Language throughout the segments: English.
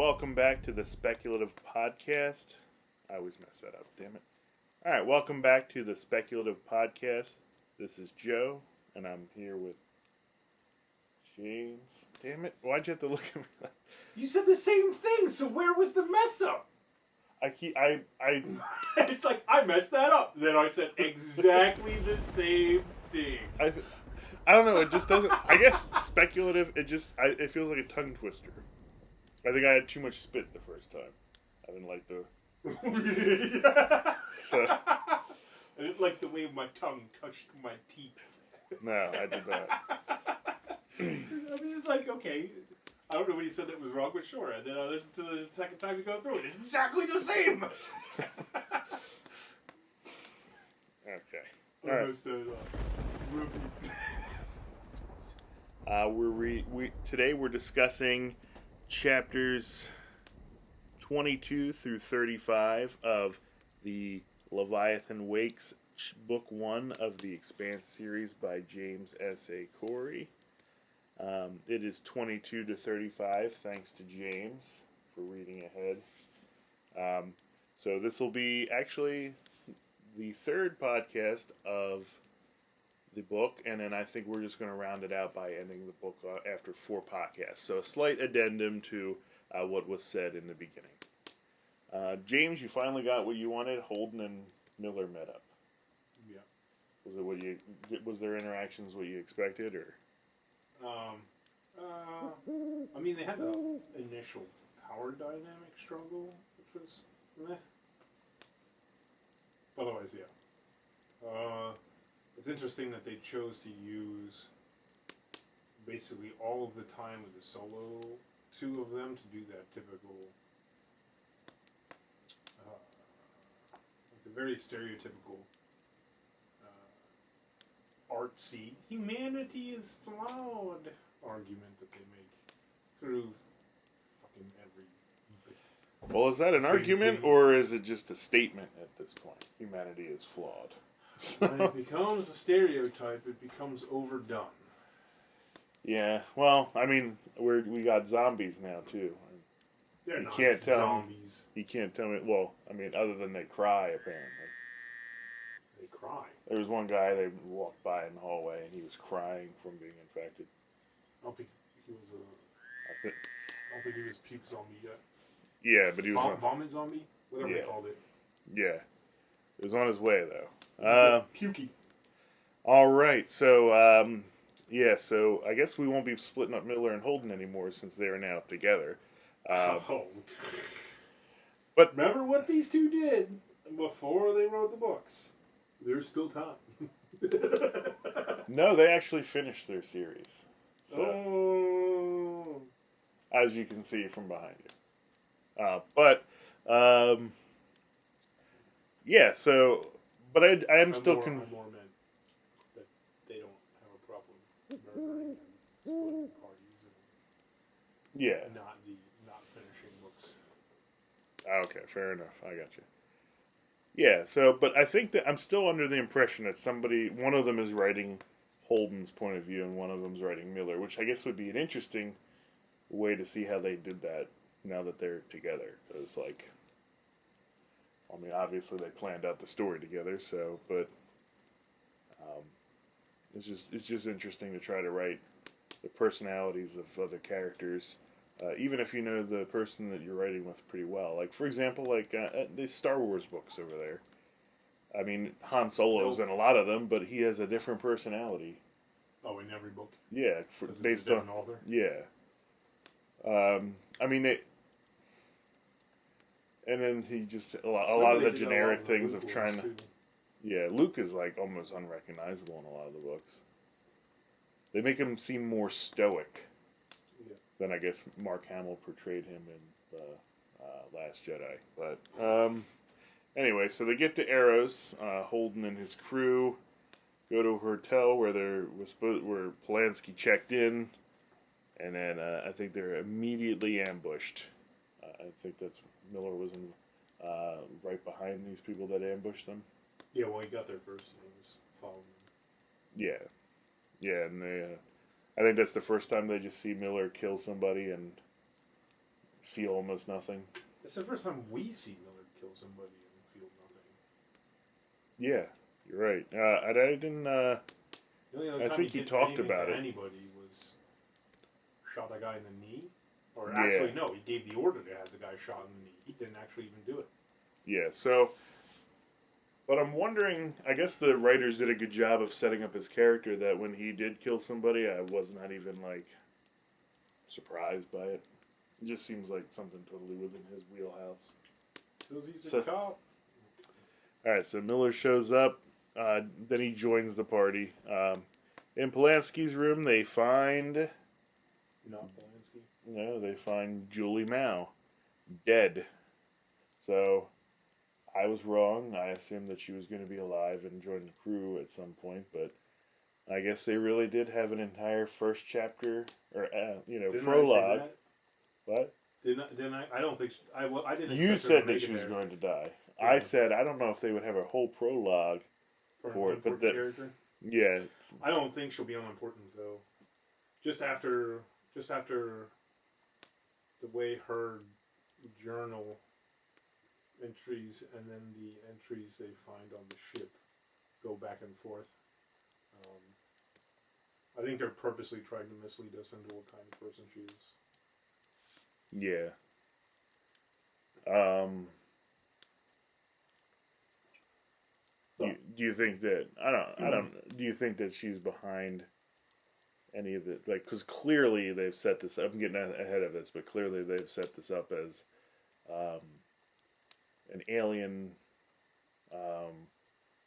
welcome back to the Speculative Podcast. I always mess that up, damn it. Alright, welcome back to the Speculative Podcast. This is Joe, and I'm here with James. Damn it, why'd you have to look at me like You said the same thing, so where was the mess up? It's like, I messed that up. Then I said exactly the same thing. I don't know, it just doesn't, I guess speculative, it feels like a tongue twister. I think I had too much spit the first time. I didn't like So. I didn't like the way my tongue touched my teeth. No, I did not. I was just like, okay, I don't know what he said that was wrong, but sure. And then I listened to the second time you go through it. It's exactly the same! Okay. Almost Today we're discussing chapters 22 through 35 of the Leviathan Wakes, book 1 of the Expanse series by James S.A. Corey. It is 22 to 35, thanks to James for reading ahead. So this will be actually the third podcast of the book, and then I think we're just going to round it out by ending the book after 4 podcasts. So a slight addendum to what was said in the beginning. James, you finally got what you wanted. Holden and Miller met up. Yeah. Was their interactions what you expected, or? I mean, they had the initial power dynamic struggle, which was meh. Otherwise, yeah. It's interesting that they chose to use basically all of the time with the solo two of them to do that typical, like the very stereotypical, artsy humanity is flawed argument that they make through fucking every. Well, is that an argument, or is it just a statement at this point? Humanity is flawed. When it becomes a stereotype, it becomes overdone. Yeah, well, I mean, we got zombies now, too. They're not zombies. You can't tell me, well, I mean, other than they cry, apparently. They cry? There was one guy they walked by in the hallway, and he was crying from being infected. I don't think he was I don't think he was puke zombie yet. Yeah, but he was vomit zombie, whatever they called it. Yeah, it was on his way though. Pukey. All right, so so I guess we won't be splitting up Miller and Holden anymore since they are now together. But remember what these two did before they wrote the books. There's still time. No, they actually finished their series. So, as you can see from behind you. But I am still... I more meant that they don't have a problem murdering and splitting parties and not finishing books. Okay, fair enough. I got you. Yeah, but I think that I'm still under the impression that one of them is writing Holden's point of view and one of them's writing Miller, which I guess would be an interesting way to see how they did that now that they're together. It's like, I mean, obviously they planned out the story together, but it's just interesting to try to write the personalities of other characters, even if you know the person that you're writing with pretty well. Like, for example, the Star Wars books over there. I mean, Han Solo's in a lot of them, but he has a different personality. Oh, in every book? Yeah, based on author? Yeah. I mean, and then he just a lot of the generic things of trying to. Yeah, Luke is like almost unrecognizable in a lot of the books. They make him seem more stoic than I guess Mark Hamill portrayed him in the Last Jedi. But anyway, so they get to Eros. Holden and his crew go to a hotel where where Polanski checked in, and then I think they're immediately ambushed. I think that's Miller was right behind these people that ambushed them. Yeah, well, he got there first and he was following them. Yeah, and they. I think that's the first time they just see Miller kill somebody and feel almost nothing. It's the first time we see Miller kill somebody and feel nothing. Yeah, you're right. I didn't. The only other I time think he did talked anything about to it. anybody was shot a guy in the knee. Or Yeah. actually, no, he gave the order to have the guy shot in the knee. He didn't actually even do it. Yeah, so. But I'm wondering, I guess the writers did a good job of setting up his character that when he did kill somebody, I was not even, like, surprised by it. It just seems like something totally within his wheelhouse. Because he's So- a cop. Alright, so Miller shows up, then he joins the party. In Polanski's room, they find... Not Polanski. No, they find Julie Mao dead. So... I was wrong. I assumed that she was going to be alive and join the crew at some point, but I guess they really did have an entire first chapter, or Didn't prologue. I say that? What? Didn't I? I don't think. I didn't. You expect her said to that make she it was there going to die. Yeah. I said I don't know if they would have a whole prologue for for an it, but important that character. yeah, I don't think she'll be unimportant though. Just after the way her journal entries and then the entries they find on the ship go back and forth. I think they're purposely trying to mislead us into what kind of person she is. yeah. Do you think that I don't? Do you think that she's behind any of the because clearly they've set this up. I'm getting ahead of this, but clearly they've set this up as an alien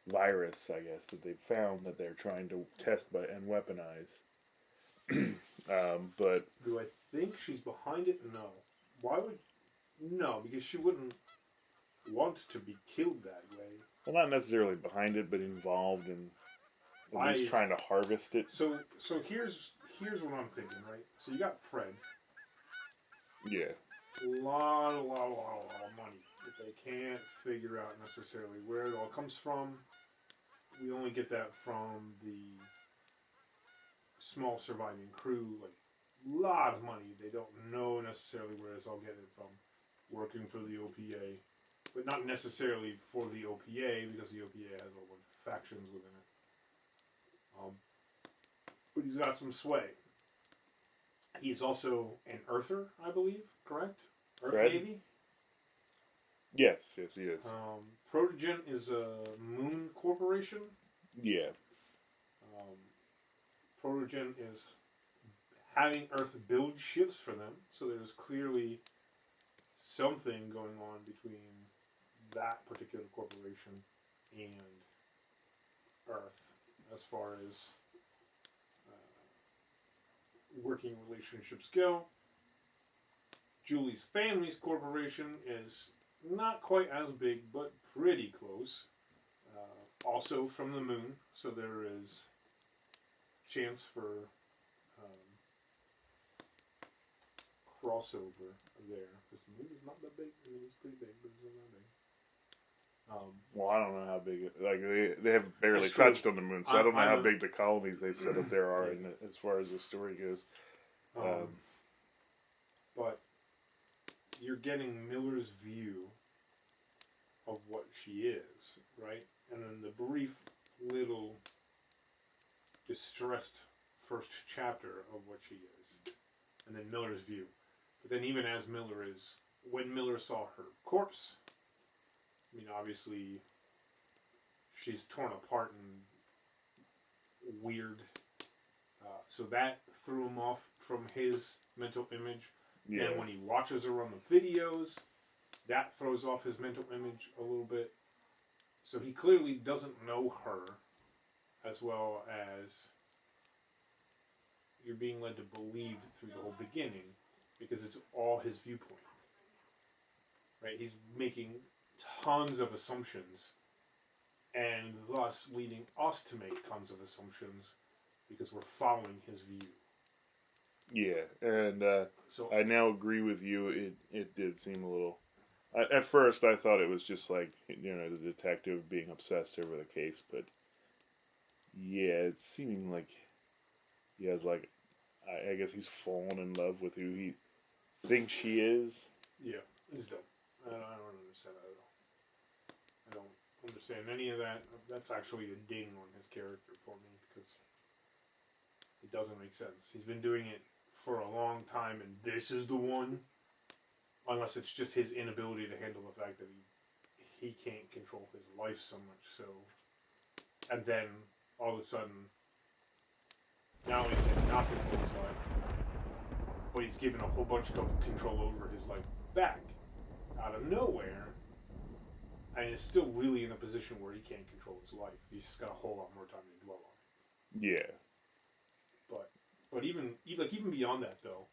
virus, I guess, that they've found that they're trying to test and weaponize. But Do I think she's behind it? No. Why would... No, because she wouldn't want to be killed that way. well, not necessarily behind it, but involved in at least trying to harvest it. So here's what I'm thinking, right? So you got Fred. Yeah. A lot of money that they can't figure out necessarily where it all comes from. We only get that from the small surviving crew. Like, a lot of money. They don't know necessarily where it's all getting from. Working for the OPA. But not necessarily for the OPA, because the OPA has a bunch of factions within it. But he's got some sway. He's also an Earther, I believe, correct? Earth Fred? Navy? Yes, he is. Protogen is a moon corporation. Yeah. Protogen is having Earth build ships for them, so there's clearly something going on between that particular corporation and Earth as far as working relationships go. Julie's family's corporation is not quite as big, but pretty close. Also from the moon, so there is chance for crossover there. Because the moon is not that big. I mean, it's pretty big, but it's not that big. Well, I don't know how big it, they have barely That's true. touched on the moon, so I don't know I how know. big the colonies they've set up there are as far as the story goes. But you're getting Miller's view of what she is, right? And then the brief little distressed first chapter of what she is. And then Miller's view. But then even as Miller is, when Miller saw her corpse, I mean, obviously, she's torn apart and weird. So that threw him off from his mental image. Yeah. And when he watches her on the videos, that throws off his mental image a little bit. So he clearly doesn't know her as well as you're being led to believe through the whole beginning, because it's all his viewpoint. Right? He's making tons of assumptions, and thus leading us to make tons of assumptions because we're following his view. Yeah, and So I now agree with you. It did seem a little... At first, I thought it was just like, the detective being obsessed over the case, but yeah, it's seeming like he has, like, I guess he's fallen in love with who he think she is. Yeah, it's dumb. I don't understand that at all. I don't understand any of that. That's actually a ding on his character for me because it doesn't make sense. He's been doing it for a long time, and this is the one. Unless it's just his inability to handle the fact that he can't control his life so much. So, and then all of a sudden, not only can he not control his life, but he's given a whole bunch of control over his life back out of nowhere, and is still really in a position where he can't control his life. He's just got a whole lot more time to dwell on. Yeah. But even beyond that though,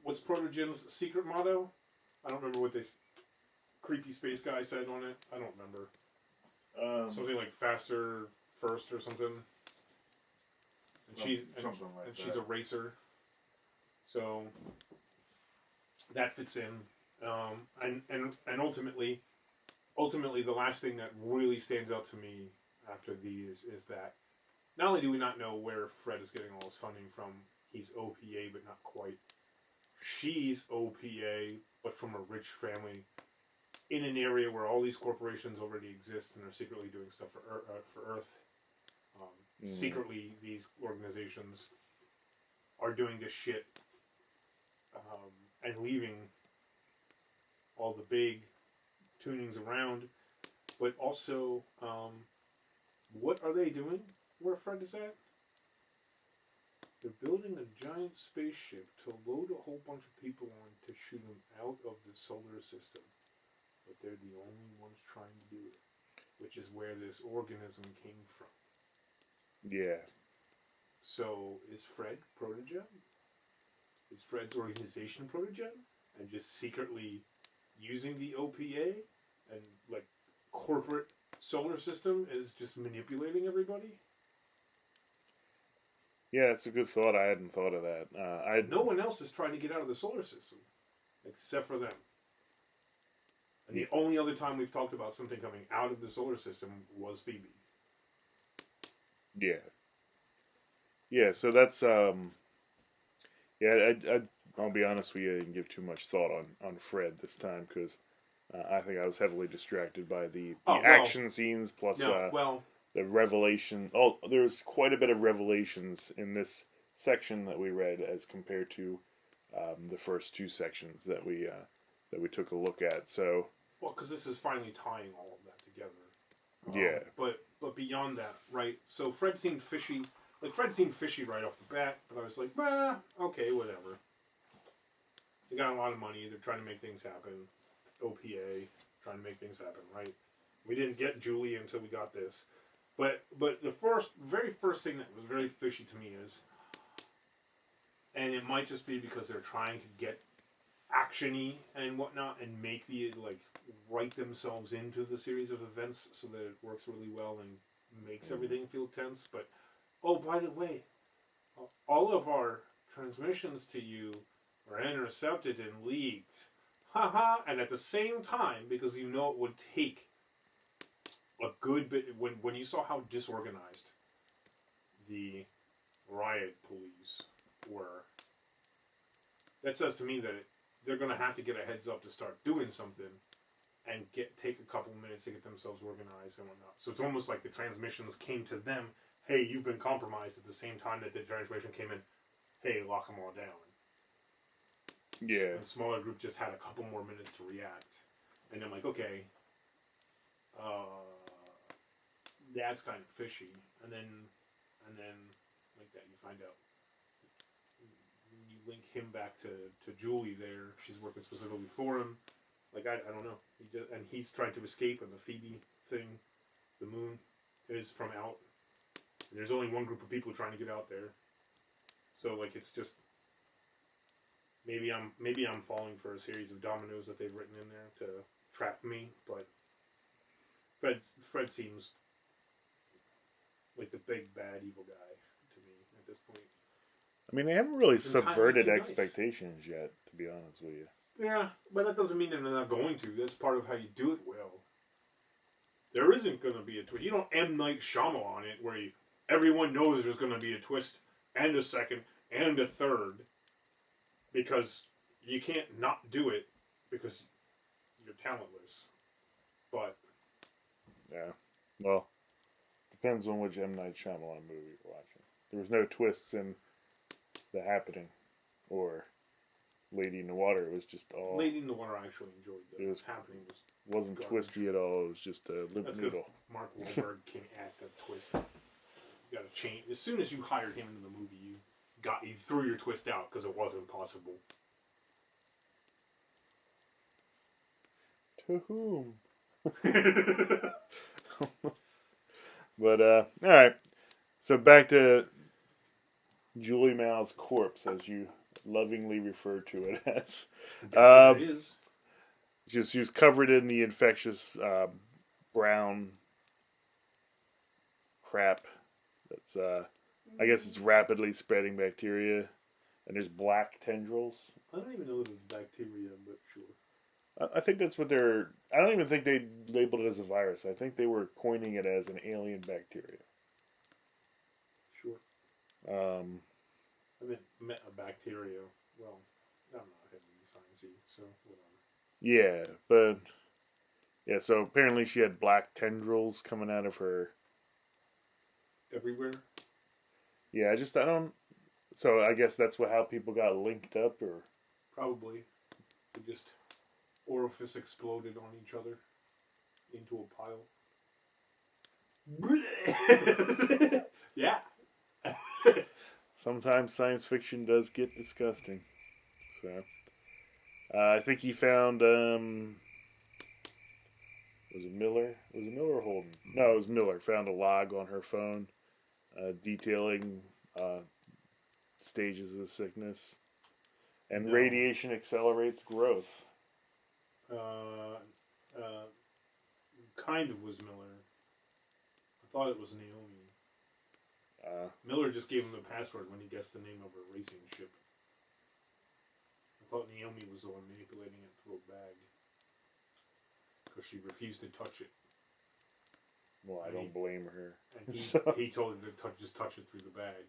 what's Protogen's secret motto? I don't remember what this creepy space guy said on it. I don't remember. Something like faster first or something. And she's a racer. So that fits in. And ultimately the last thing that really stands out to me after these is that not only do we not know where Fred is getting all his funding from, he's OPA but not quite. She's OPA but from a rich family in an area where all these corporations already exist and are secretly doing stuff for Earth. Secretly, these organizations are doing this shit and leaving all the big tunings around. But also, what are they doing where Fred is at? They're building a giant spaceship to load a whole bunch of people on to shoot them out of the solar system. But they're the only ones trying to do it, which is where this organism came from. Yeah. So, is Fred Protogen? Is Fred's organization Protogen? And just secretly using the OPA and, like, corporate solar system is just manipulating everybody? Yeah, it's a good thought. I hadn't thought of that. No one else is trying to get out of the solar system, except for them. And the only other time we've talked about something coming out of the solar system was Phoebe. Yeah. Yeah, so that's, I'll be honest with you, I didn't give too much thought on Fred this time, because I think I was heavily distracted by the action scenes, plus the revelation. Oh, there's quite a bit of revelations in this section that we read as compared to the first two sections that we took a look at. So, well, because this is finally tying all of that together. Yeah. But beyond that, right? So Fred seemed fishy. Like, Fred seemed fishy right off the bat, but I was like, okay, whatever. They got a lot of money. They're trying to make things happen. OPA, trying to make things happen, right? We didn't get Julie until we got this. But the very first thing that was very fishy to me is, and it might just be because they're trying to get action-y and whatnot and make write themselves into the series of events so that it works really well and makes everything feel tense. But, oh, by the way, all of our transmissions to you were intercepted and leaked. Haha, and at the same time, because you know it would take a good bit, when you saw how disorganized the riot police were, that says to me that they're going to have to get a heads up to start doing something and take a couple minutes to get themselves organized and whatnot. So it's almost like the transmissions came to them, hey, you've been compromised, at the same time that the transmission came in, hey, lock them all down. Yeah. And the smaller group just had a couple more minutes to react. And I'm like, okay, that's kind of fishy. And then like that, you find out. You link him back to Julie there. She's working specifically for him. Like, I don't know. And he's trying to escape, and the Phoebe thing, the moon, is from out. And there's only one group of people trying to get out there. So, like, it's just... Maybe I'm falling for a series of dominoes that they've written in there to trap me, but Fred seems like the big bad evil guy to me at this point. I mean, they haven't really subverted expectations yet, to be honest with you. Yeah, but that doesn't mean that they're not going to. That's part of how you do it well. There isn't going to be a twist. You don't M. Night Shyamalan it where everyone knows there's going to be a twist and a second and a third because you can't not do it because you're talentless. But yeah, well, depends on which M. Night Shyamalan movie you're watching. There was no twists in The Happening or Lady in the Water. It was just all. Lady in the Water I actually enjoyed. It was Happening wasn't garbage. twisty at all. It was just a limp noodle. Mark Wahlberg can't act a twist. You got to change. As soon as you hired him into the movie, you threw your twist out because it wasn't possible. To whom? But all right. So back to Julie Mao's corpse, as you lovingly refer to it as. It is. She was covered in the infectious brown crap. That's I guess it's rapidly spreading bacteria, and there's black tendrils. I don't even know if it's bacteria, but sure. I think that's what they're. I don't even think they labeled it as a virus. I think they were coining it as an alien bacteria. Sure. I meant a bacteria. Well, I'm not heavily sciencey, so whatever. Yeah, but yeah. So apparently she had black tendrils coming out of her. Everywhere. Yeah, I don't. So I guess that's how people got linked up, or probably they just orifice exploded on each other into a pile. Yeah. Sometimes science fiction does get disgusting. So I think he found was it Miller? Was it Miller or Holden? No, it was Miller. Found a log on her phone detailing stages of the sickness. And radiation accelerates growth. Kind of was Miller. I thought it was Naomi. Miller just gave him the password when he guessed the name of her racing ship. I thought Naomi was the one manipulating it through a bag. Because she refused to touch it. Well, I don't blame her. And he told her to just touch it through the bag.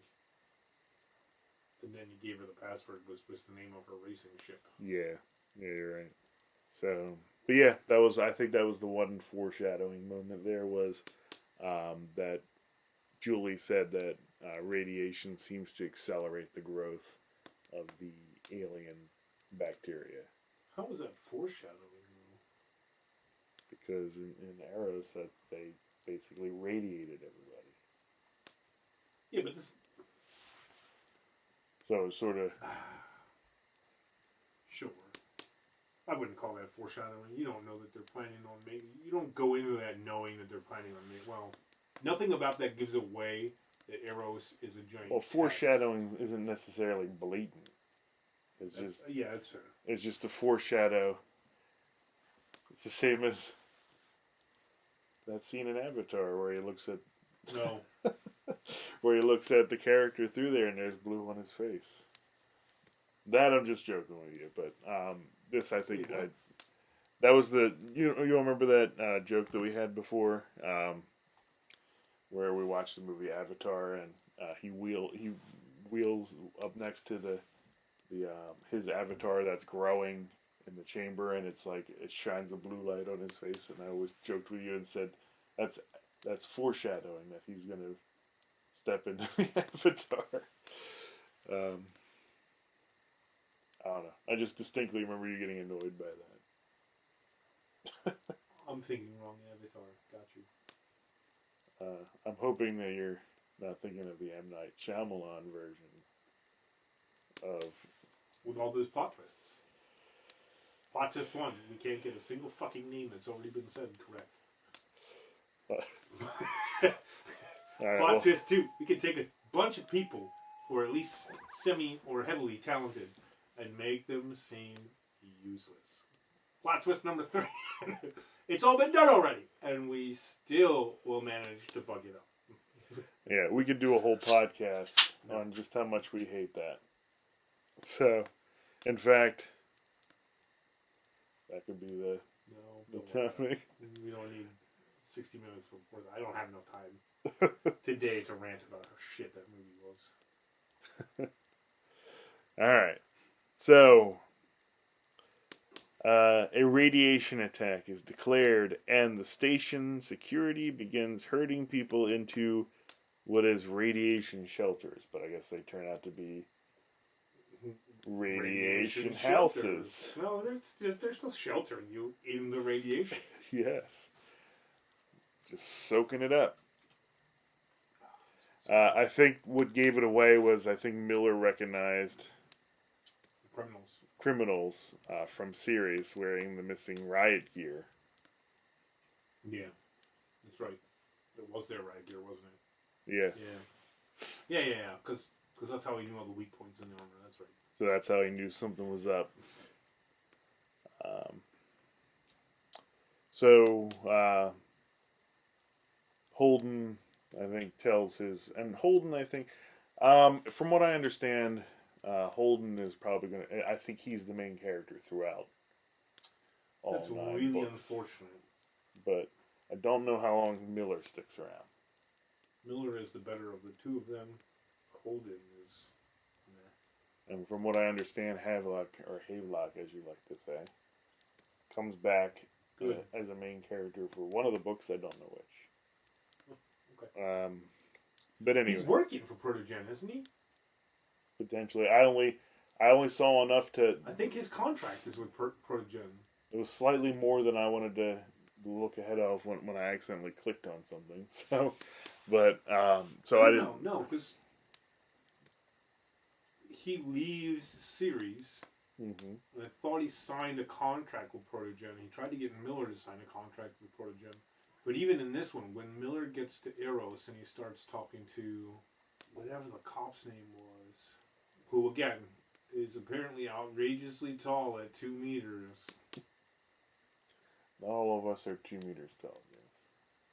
And then he gave her the password, was the name of her racing ship. Yeah, you're right. So, but yeah, I think that was the one foreshadowing moment there was that Julie said that radiation seems to accelerate the growth of the alien bacteria. How was that foreshadowing? Because in Eros, that they basically radiated everybody. Yeah, but this... So it's sort of... Sure. I wouldn't call that foreshadowing. You don't know that they're planning on making... You don't go into that knowing that they're planning on making... Well, nothing about that gives away that Eros is a giant... Well, foreshadowing isn't necessarily blatant. It's just... Yeah, that's fair. It's just a foreshadow. It's the same as that scene in Avatar where he looks at... No. where he looks at the character through there and there's blue on his face. That I'm just joking with you, but this I think that was the you remember that joke that we had before where we watched the movie Avatar and he wheels up next to the his avatar that's growing in the chamber and it's like it shines a blue light on his face and I always joked with you and said that's foreshadowing that he's gonna step into the avatar. I don't know. I just distinctly remember you getting annoyed by that. I'm thinking wrong Avatar. Got you. I'm hoping that you're not thinking of the M. Night Shyamalan version of... With all those plot twists. Plot twist 1. We can't get a single fucking name that's already been said correct. Plot twist 2. We can take a bunch of people who are at least semi or heavily talented and make them seem useless. Plot twist number 3. It's all been done already, and we still will manage to fuck it up. Yeah, we could do a whole podcast on just how much we hate that. So, in fact, that could be the topic. We don't need 60 minutes for that. I don't have enough time today to rant about how shit that movie was. All right. So, A radiation attack is declared, and the station security begins herding people into what is radiation shelters, but I guess they turn out to be radiation houses. No, they're still sheltering you in the radiation. Yes. Just soaking it up. I think what gave it away was I think Miller recognized criminals from series wearing the missing riot gear. Yeah, that's right. It was their riot gear, wasn't it? Yeah. Yeah. Because that's how he knew all the weak points in the armor. That's right. So that's how he knew something was up. Holden, I think, tells his... And Holden, I think... from what I understand, Holden is probably going to... I think he's the main character throughout all That's 9 really books. unfortunate. But I don't know how long Miller sticks around. Miller is the better of the two of them. Holden is... And from what I understand, Havelock, or Havelock as you like to say, comes back as a main character for one of the books. I don't know which. Okay. But anyway, he's working for Protogen, isn't he? Potentially, I only saw enough to. I think his contract is with Protogen. It was slightly more than I wanted to look ahead of when I accidentally clicked on something. So, but I didn't. No, because he leaves series. Mm-hmm. And I thought he signed a contract with Protogen. He tried to get Miller to sign a contract with Protogen. But even in this one, when Miller gets to Eros and he starts talking to whatever the cop's name was, who again is apparently outrageously tall at 2 meters. All of us are 2 meters tall.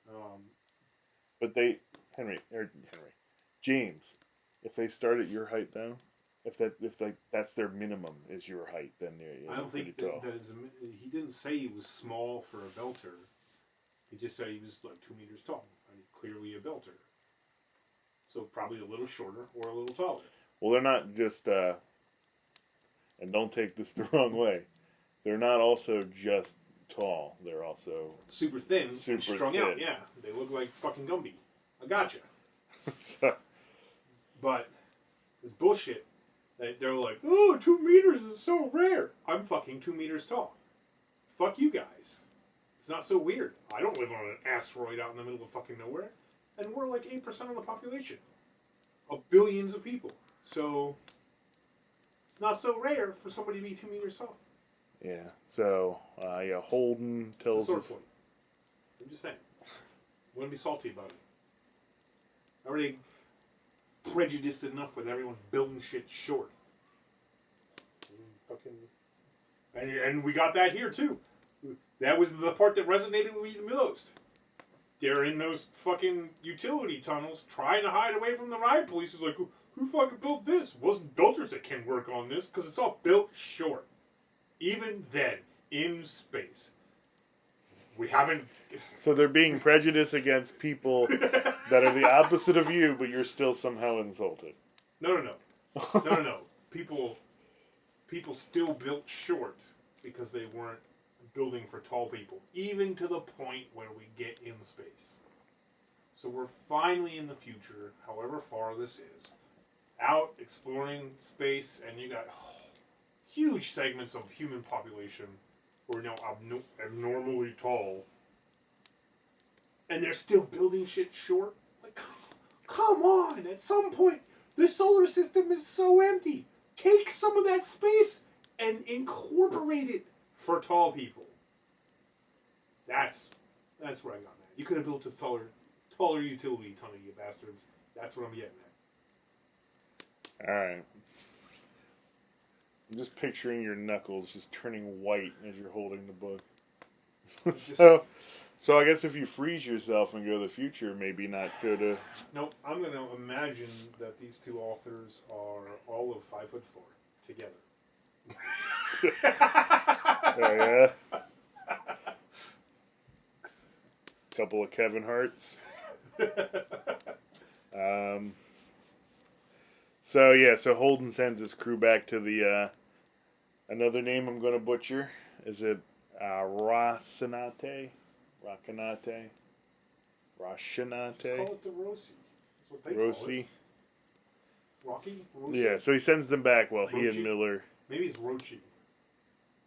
Yeah. Um, But James, if they start at your height though, if that's their minimum is your height, then you're I don't think pretty tall. that is. He didn't say he was small for a belter. He just said he was like 2 meters tall, and clearly a belter. So probably a little shorter or a little taller. Well, they're not just, and don't take this the wrong way, they're not also just tall. They're also super thin, super strung thin. out. Yeah, they look like fucking Gumby. I gotcha. So, But it's bullshit. They're like, oh, 2 meters is so rare. I'm fucking 2 meters tall. Fuck you guys. It's not so weird. I don't live on an asteroid out in the middle of fucking nowhere. And we're like 8% of the population. Of billions of people. So, it's not so rare for somebody to be 2 meters tall. yeah. So, Holden tells It's a us... sore point. I'm just saying. I'm going to be salty about it. I already prejudiced enough with everyone building shit short. And we got that here, too. That was the part that resonated with me the most. They're in those fucking utility tunnels trying to hide away from the riot police. It's like, who fucking built this? Wasn't builders that can work on this, because it's all built short. Even then, in space. We haven't... So they're being prejudiced against people that are the opposite of you, but you're still somehow insulted. No. People still built short because they weren't building for tall people. Even to the point where we get in space. So we're finally in the future, however far this is, out exploring space, and you got huge segments of human population who are now abnormally tall. And they're still building shit short? Like, come on! At some point, the solar system is so empty. Take some of that space and incorporate it for tall people. That's where I got that. You could have built a taller utility tunnel, you bastards. That's what I'm getting at. Alright. I'm just picturing your knuckles just turning white as you're holding the book. So I guess if you freeze yourself and go to the future, maybe not go to... Nope, I'm going to imagine that these two authors are all of 5'4" together. Oh, yeah? Couple of Kevin Harts. So Holden sends his crew back to the... another name I'm going to butcher. Is it Rocinante? Rocinante? Just call it the Rossi. That's what they Rossi? call it. Rocky? Rossi? Yeah, so he sends them back while he Rochi? and Miller... Maybe it's Rochi.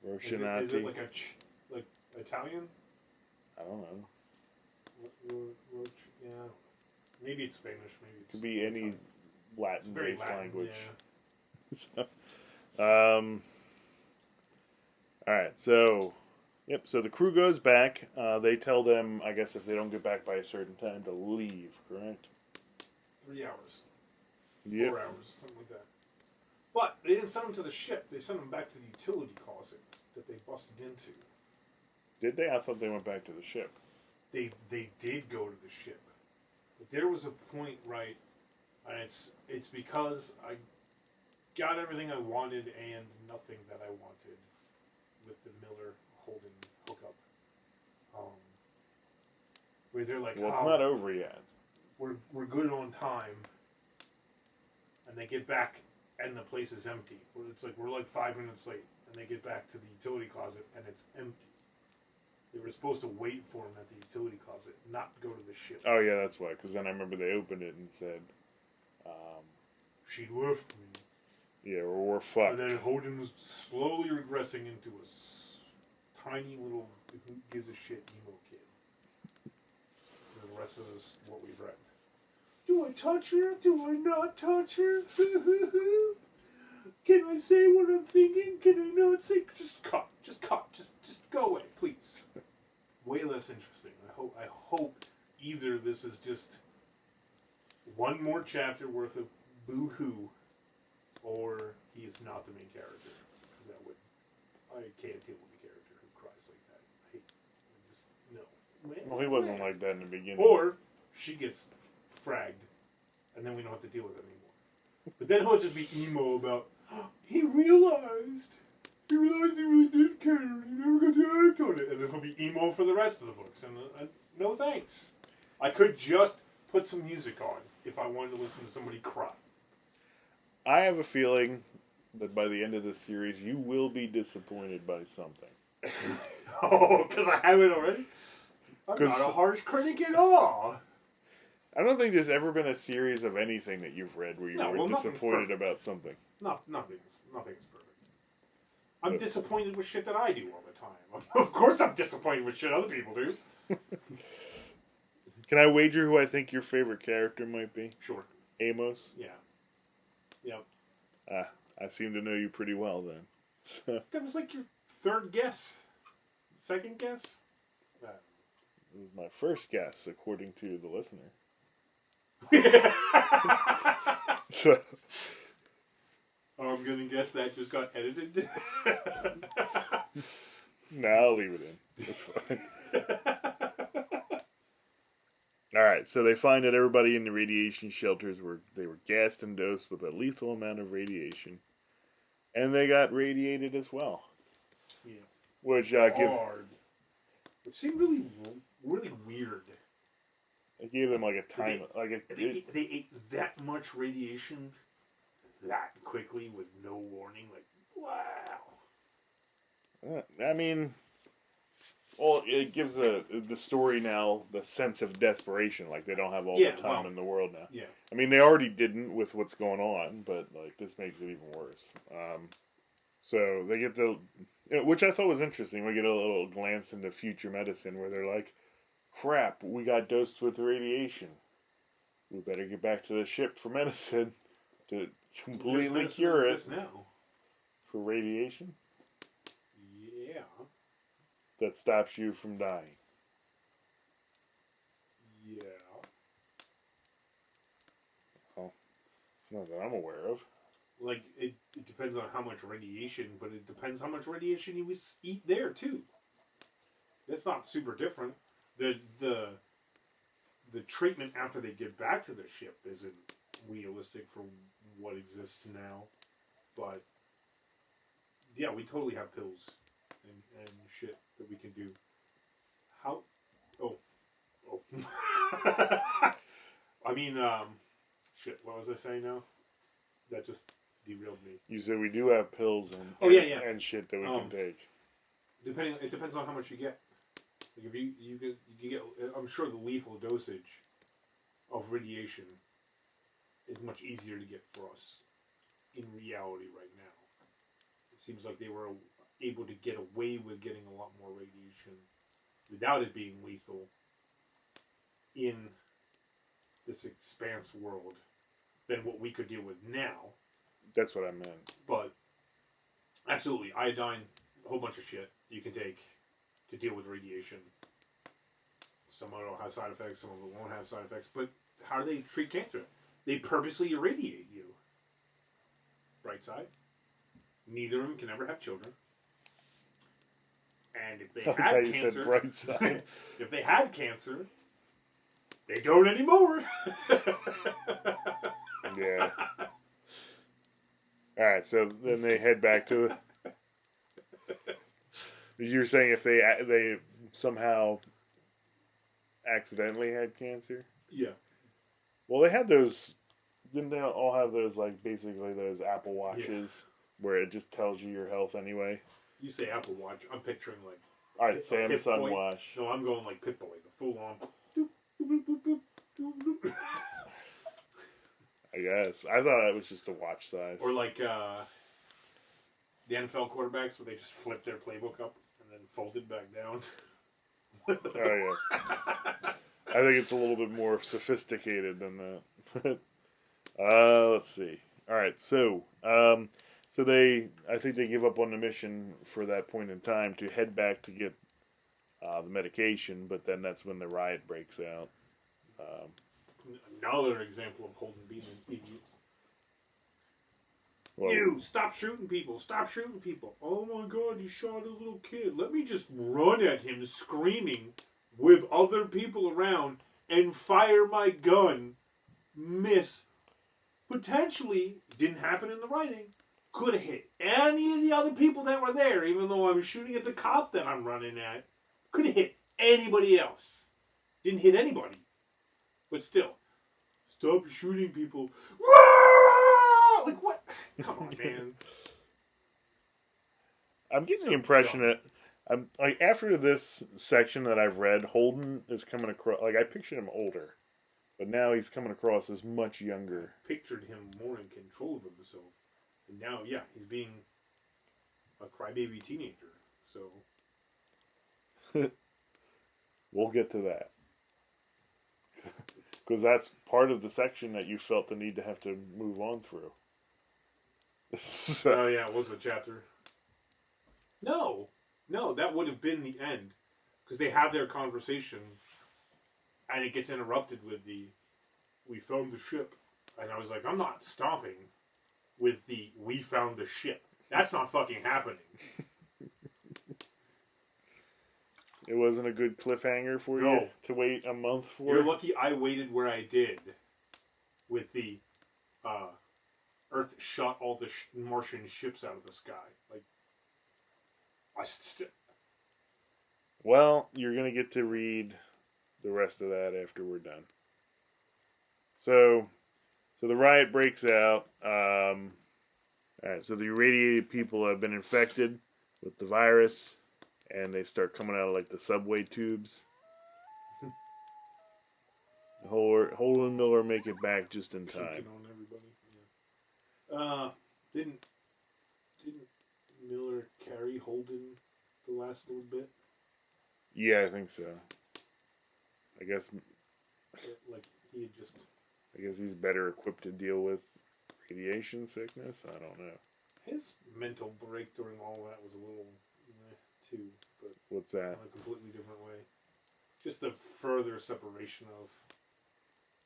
Rocinante? Is it like like Italian? I don't know. Roach? Yeah, I don't know. Maybe it's Spanish. Maybe it's Could be any Latin-based Latin, language. Yeah. So, alright, so... Yep, so the crew goes back. They tell them, I guess if they don't get back by a certain time, to leave, correct? 3 hours. Yep. 4 hours, something like that. But they didn't send them to the ship. They sent them back to the utility closet that they busted into. Did they? I thought they went back to the ship. They did go to the ship. But there was a point, right, and it's because I got everything I wanted and nothing that I wanted with the Miller Holden hookup. Where they're like, well, it's not over yet. We're good on time. And they get back and the place is empty. It's like we're like 5 minutes late, and they get back to the utility closet and it's empty. They were supposed to wait for him at the utility closet, not go to the ship. Oh yeah, that's why. Because then I remember they opened it and said, "She left me." Yeah, we're fucked. And then Holden was slowly regressing into a tiny little who gives a shit emo kid. For the rest of this, what we've read. Do I touch her? Do I not touch her? Can I say what I'm thinking? Can I not say? Just cut. Just cut. Just go away, please. Way less interesting. I hope either this is just one more chapter worth of boo-hoo, or he is not the main character. Because I can't deal with a character who cries like that. No. Well, he wasn't like that in the beginning. Or she gets fragged, and then we don't have to deal with it anymore. But then he'll just be emo about, he realized he really did care, he never got to act on it. And then he'll be emo for the rest of the books. And no thanks. I could just put some music on if I wanted to listen to somebody cry. I have a feeling that by the end of this series, you will be disappointed by something. Oh, because I haven't already? I'm not a harsh critic at all. I don't think there's ever been a series of anything that you've read where you were disappointed about something. No, nothing's perfect. I'm disappointed with shit that I do all the time. Of course I'm disappointed with shit other people do. Can I wager who I think your favorite character might be? Sure. Amos? Yeah. Yep. I seem to know you pretty well then. So. That was like your third guess. Second guess? It was my first guess, according to the listener. So, I'm gonna guess that just got edited. No, I'll leave it in. That's fine. Alright, so they find that everybody in the radiation shelters were gassed and dosed with a lethal amount of radiation. And they got radiated as well. Yeah. Which Which seemed really weird. It gave them like a time... They ate that much radiation that quickly with no warning. Like, wow. I mean... Well, it gives the story now the sense of desperation. Like, they don't have all the time in the world now. Yeah. I mean, they already didn't with what's going on, but, like, this makes it even worse. So, they get which I thought was interesting. We get a little glance into future medicine where they're like, crap, we got dosed with radiation. We better get back to the ship for medicine to completely cure it. Now. For radiation? Yeah. That stops you from dying. Yeah. Well, not that I'm aware of. Like, it depends on how much radiation, but it depends how much radiation you eat there, too. That's not super different. The treatment after they get back to the ship isn't realistic for what exists now. But, yeah, we totally have pills and shit that we can do. How? Oh. I mean, shit, what was I saying now? That just derailed me. You said we do have pills and and shit that we can take. It depends on how much you get. Like if you get, I'm sure the lethal dosage of radiation is much easier to get for us in reality right now. It seems like they were able to get away with getting a lot more radiation without it being lethal in this expanse world than what we could deal with now. That's what I meant. But absolutely, iodine, a whole bunch of shit you can take to deal with radiation. Some of it will have side effects, some of it won't have side effects. But how do they treat cancer? They purposely irradiate you. Bright side. Neither of them can ever have children. And if they had you cancer, said bright side. if they had cancer, they don't anymore. Yeah. All right, so then they head back to the... You're saying if they somehow accidentally had cancer? Yeah. Well, they had those... Didn't they all have those, like, basically those Apple Watches where it just tells you your health anyway? You say Apple Watch, I'm picturing, like... All right, Samsung Watch. No, I'm going, like, Pitbull, like, the full-on... Doop, doop, doop, doop, doop, doop. I guess. I thought it was just a watch size. Or, like, the NFL quarterbacks where they just flip their playbook up and then fold it back down. Oh, yeah. I think it's a little bit more sophisticated than that. Let's see. All right, so I think they give up on the mission for that point in time to head back to get the medication, but then that's when the riot breaks out. Another example of Holden being an idiot. Well, You, stop shooting people, stop shooting people. Oh my god, you shot a little kid. Let me just run at him screaming with other people around and fire my gun. Miss. Potentially, didn't happen in the writing, could have hit any of the other people that were there, even though I'm shooting at the cop that I'm running at. Could have hit anybody else. Didn't hit anybody. But still, stop shooting people. Like, what? Come on, man. I'm getting the impression that I'm like after this section that I've read, Holden is coming across like I pictured him older, but now he's coming across as much younger. Pictured him more in control of himself, and now, yeah, he's being a crybaby teenager. So We'll get to that because that's part of the section that you felt the need to have to move on through. Oh yeah, it was a chapter. No, that would have been the end, because they have their conversation, and it gets interrupted with the, "We found the ship," and I was like, I'm not stopping with the "We found the ship." That's not fucking happening. It wasn't a good cliffhanger for No. you to wait a month for. You're lucky I waited where I did, with the Earth shot all the Martian ships out of the sky. Like, Well, you're gonna get to read the rest of that after we're done. So the riot breaks out. All right, so the irradiated people have been infected with the virus, and they start coming out of like the subway tubes. Holden and Miller make it back just in time. on everybody. Yeah. Didn't Miller carry Holden the last little bit? Yeah, I think so. I guess Like, he had just... I guess he's better equipped to deal with radiation sickness. I don't know. His mental break during all that was a little too, but What's that? in a completely different way. Just the further separation of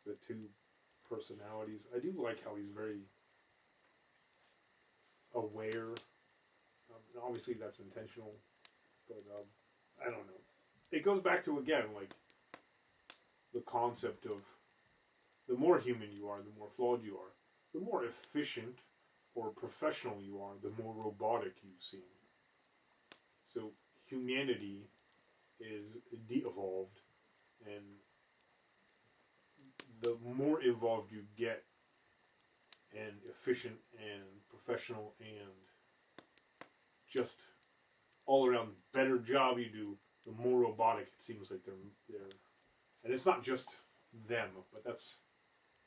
the two personalities. I do like how he's very aware. Obviously, that's intentional, but I don't know. It goes back to, again, like, the concept of the more human you are, the more flawed you are. The more efficient or professional you are, the more robotic you seem. So humanity is de-evolved, and the more evolved you get, and efficient and professional and just all around better job you do, the more robotic it seems like they're. And it's not just them, but that's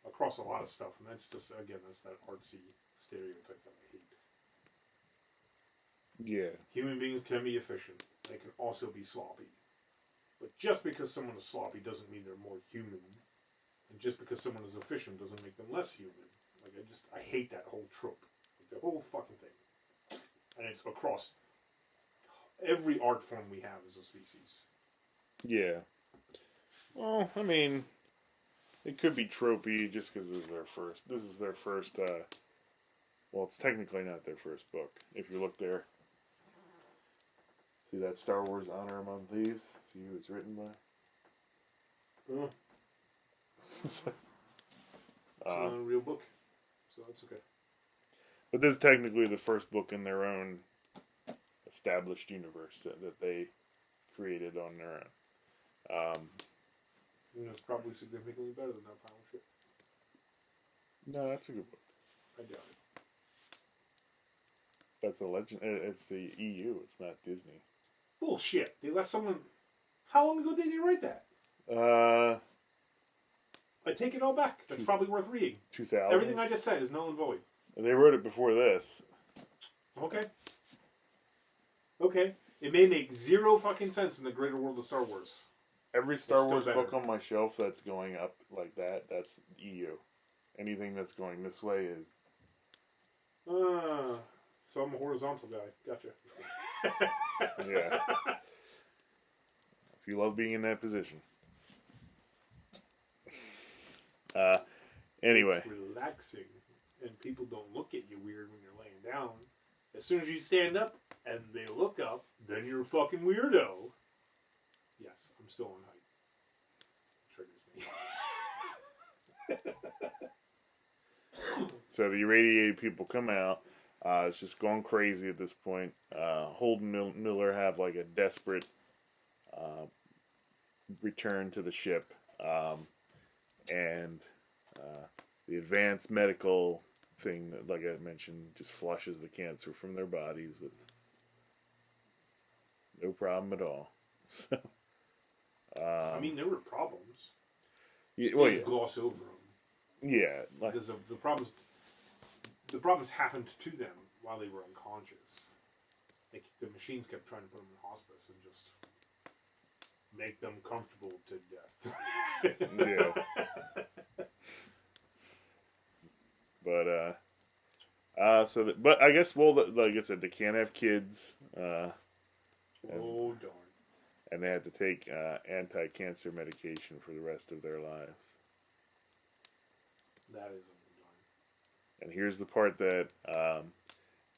across a lot of stuff. And that's just, again, that's that artsy stereotype that I hate. Yeah. Human beings can be efficient. They can also be sloppy. But just because someone is sloppy doesn't mean they're more human. And just because someone is efficient doesn't make them less human. Like, I hate that whole trope. Like, the whole fucking thing. And it's across every art form we have as a species. Yeah. Well, I mean, it could be tropey just because this is their first, well, it's technically not their first book. If you look there. See that Star Wars Honor Among Thieves? See who it's written by? Oh. It's not a real book, so that's okay. But this is technically the first book in their own established universe that they created on their own. It's probably significantly better than that pile of shit. No, that's a good book. I doubt it. That's a legend. It's the EU. It's not Disney. Bullshit. They let someone... How long ago did you write that? I take it all back. That's probably worth reading. 2000. Everything I just said is null and void. They wrote it before this. Okay. Okay. It may make zero fucking sense in the greater world of Star Wars. Every Star Wars book on my shelf that's going up like that, that's EU. Anything that's going this way is... So I'm a horizontal guy. Gotcha. Yeah. If you love being in that position. Anyway. It's relaxing. And people don't look at you weird when you're laying down. As soon as you stand up and they look up, then you're a fucking weirdo. Yes, I'm still on height. Triggers me. So the irradiated people come out. It's just going crazy at this point. Holden Miller have like a desperate return to the ship. And the advanced medical thing, that, like I mentioned, just flushes the cancer from their bodies with no problem at all. So, I mean, there were problems. Yeah, well, Just gloss over them. Yeah, like, because the problems happened to them while they were unconscious. Like, the machines kept trying to put them in hospice and just make them comfortable to death. Yeah. But but I guess, well, like I said, they can't have kids. Oh darn! And they had to take anti-cancer medication for the rest of their lives. That is darn. And here's the part that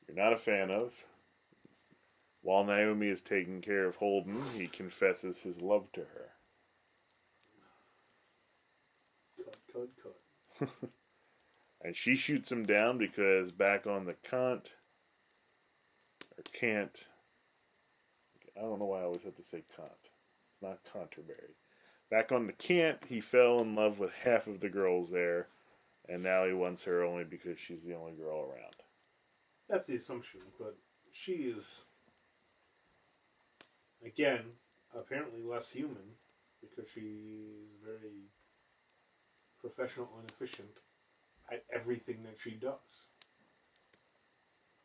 you're not a fan of. While Naomi is taking care of Holden, he confesses his love to her. Cut. And she shoots him down because back on the can't, I don't know why I always have to say can't. It's not Canterbury. Back on the can't, he fell in love with half of the girls there, and now he wants her only because she's the only girl around. That's the assumption, but she is, again, apparently less human because she's very professional and efficient at everything that she does.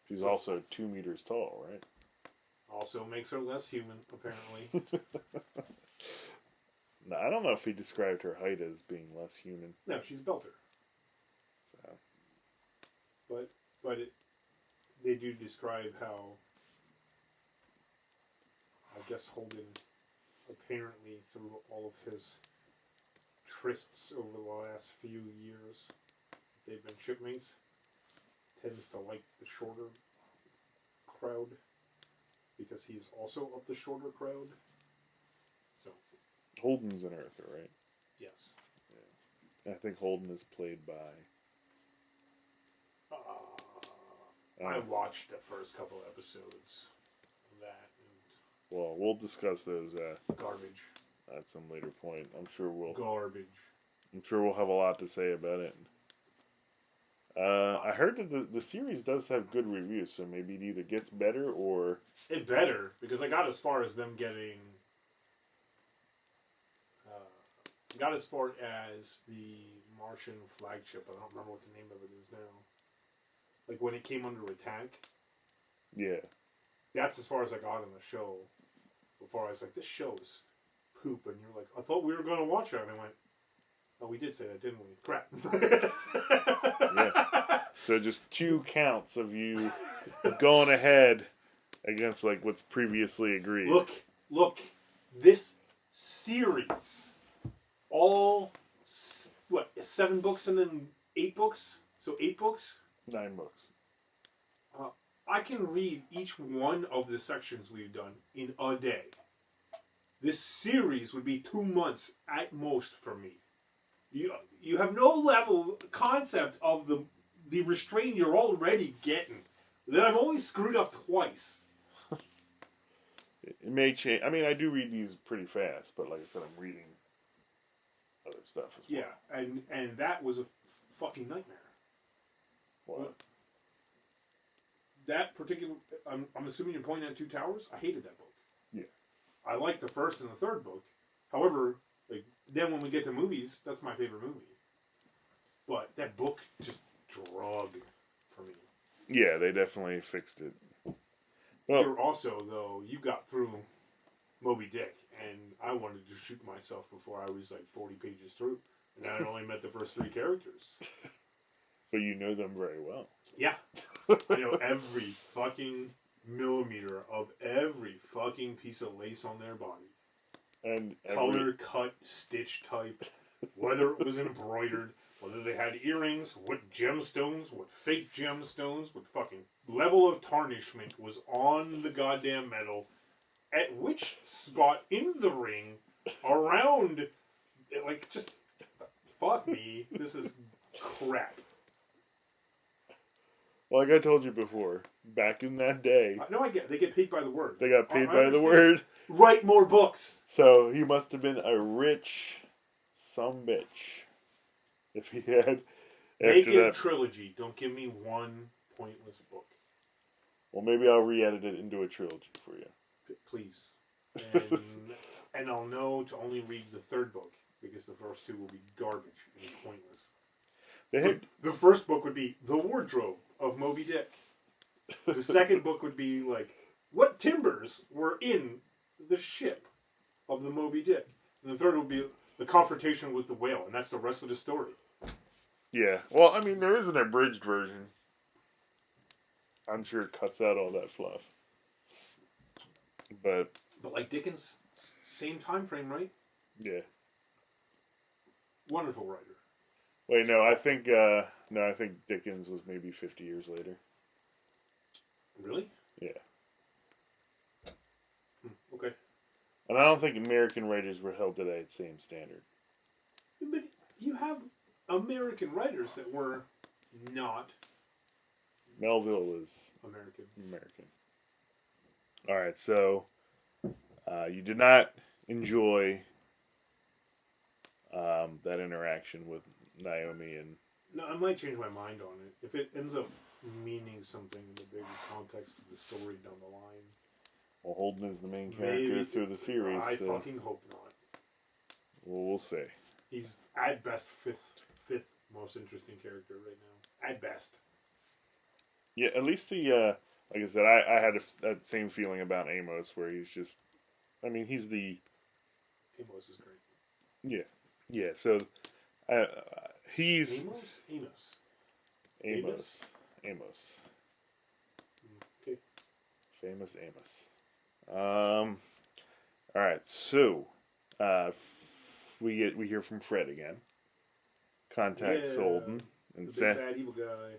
She's also 2 meters tall, right? Also makes her less human, apparently. No, I don't know if he described her height as being less human. No, she's Belter. So, they do describe how, I guess, Holden, apparently through all of his trysts over the last few years, they've been shipmates, tends to like the shorter crowd because he's also of the shorter crowd. So Holden's an Earther, right? yes. Yeah. I think Holden is played by... I watched the first couple episodes of that. And well, we'll discuss those garbage. At some later point. I'm sure we'll Garbage. have a lot to say about it. I heard that the series does have good reviews, so maybe it either gets better or It better, because I got as far as them getting... got as far as the Martian flagship. I don't remember what the name of it is now. Like, when it came under attack. yeah. That's as far as I got in the show. Before I was like, this show's poop. And you're like, I thought we were going to watch it. And I went, oh, we did say that, didn't we? Crap. Yeah. So just 2 counts of you going ahead against like what's previously agreed. Look. This series, all, 7 books and then 8 books? So 8 books? 9 books. I can read each one of the sections we've done in a day. This series would be 2 months at most for me. You have no concept of the restraint you're already getting. That I've only screwed up twice. It may change. I mean, I do read these pretty fast, but like I said, I'm reading other stuff as well. Yeah, and that was a fucking nightmare. What? That particular... I'm assuming you're pointing at Two Towers? I hated that book. Yeah. I liked the first and the third book. However, like then when we get to movies, that's my favorite movie. But that book just drug for me. Yeah, they definitely fixed it. Well, You're also, though, you got through Moby Dick, and I wanted to shoot myself before I was like 40 pages through. And I only met the first 3 characters. but you know them very well. Yeah. I know every fucking millimeter of every fucking piece of lace on their body. And Color, cut, stitch type, whether it was embroidered, whether they had earrings, what gemstones, what fake gemstones, what fucking level of tarnishment was on the goddamn metal, at which spot in the ring, around, like, just, fuck me, this is crap. Like I told you before, back in that day, No, I get it. They get paid by the word. they got paid I by the understand. word. Write more books. So he must have been a rich sumbitch if he had. Make After it a that, trilogy. Don't give me one pointless book. well, maybe I'll re-edit it into a trilogy for you. Please. And, and I'll know to only read the third book, because the first 2 will be garbage and pointless. They had, The first book would be The Wardrobe of Moby Dick. The second book would be, like, what timbers were in the ship of the Moby Dick. And the third would be the confrontation with the whale, and that's the rest of the story. yeah. Well, I mean, there is an abridged version. I'm sure it cuts out all that fluff. But like Dickens, same time frame, right? yeah. Wonderful writer. Wait, no. I think I think Dickens was maybe 50 years later. Really? Yeah. Okay. And I don't think American writers were held to that same standard. But you have American writers that were not Melville was American. American. All right, so you did not enjoy that interaction with Naomi and... No, I might change my mind on it. If it ends up meaning something in the bigger context of the story down the line. Well, Holden is the main character through the series. I so, fucking hope not. well, we'll see. He's at best fifth most interesting character right now. At best. Yeah, at least the like I said, I had that same feeling about Amos, where he's just, I mean, he's the... Amos is great. Yeah. So he's Amos. Okay. Famous Amos. All right, so we hear from Fred again. Contacts Holden and the said, big bad evil guy.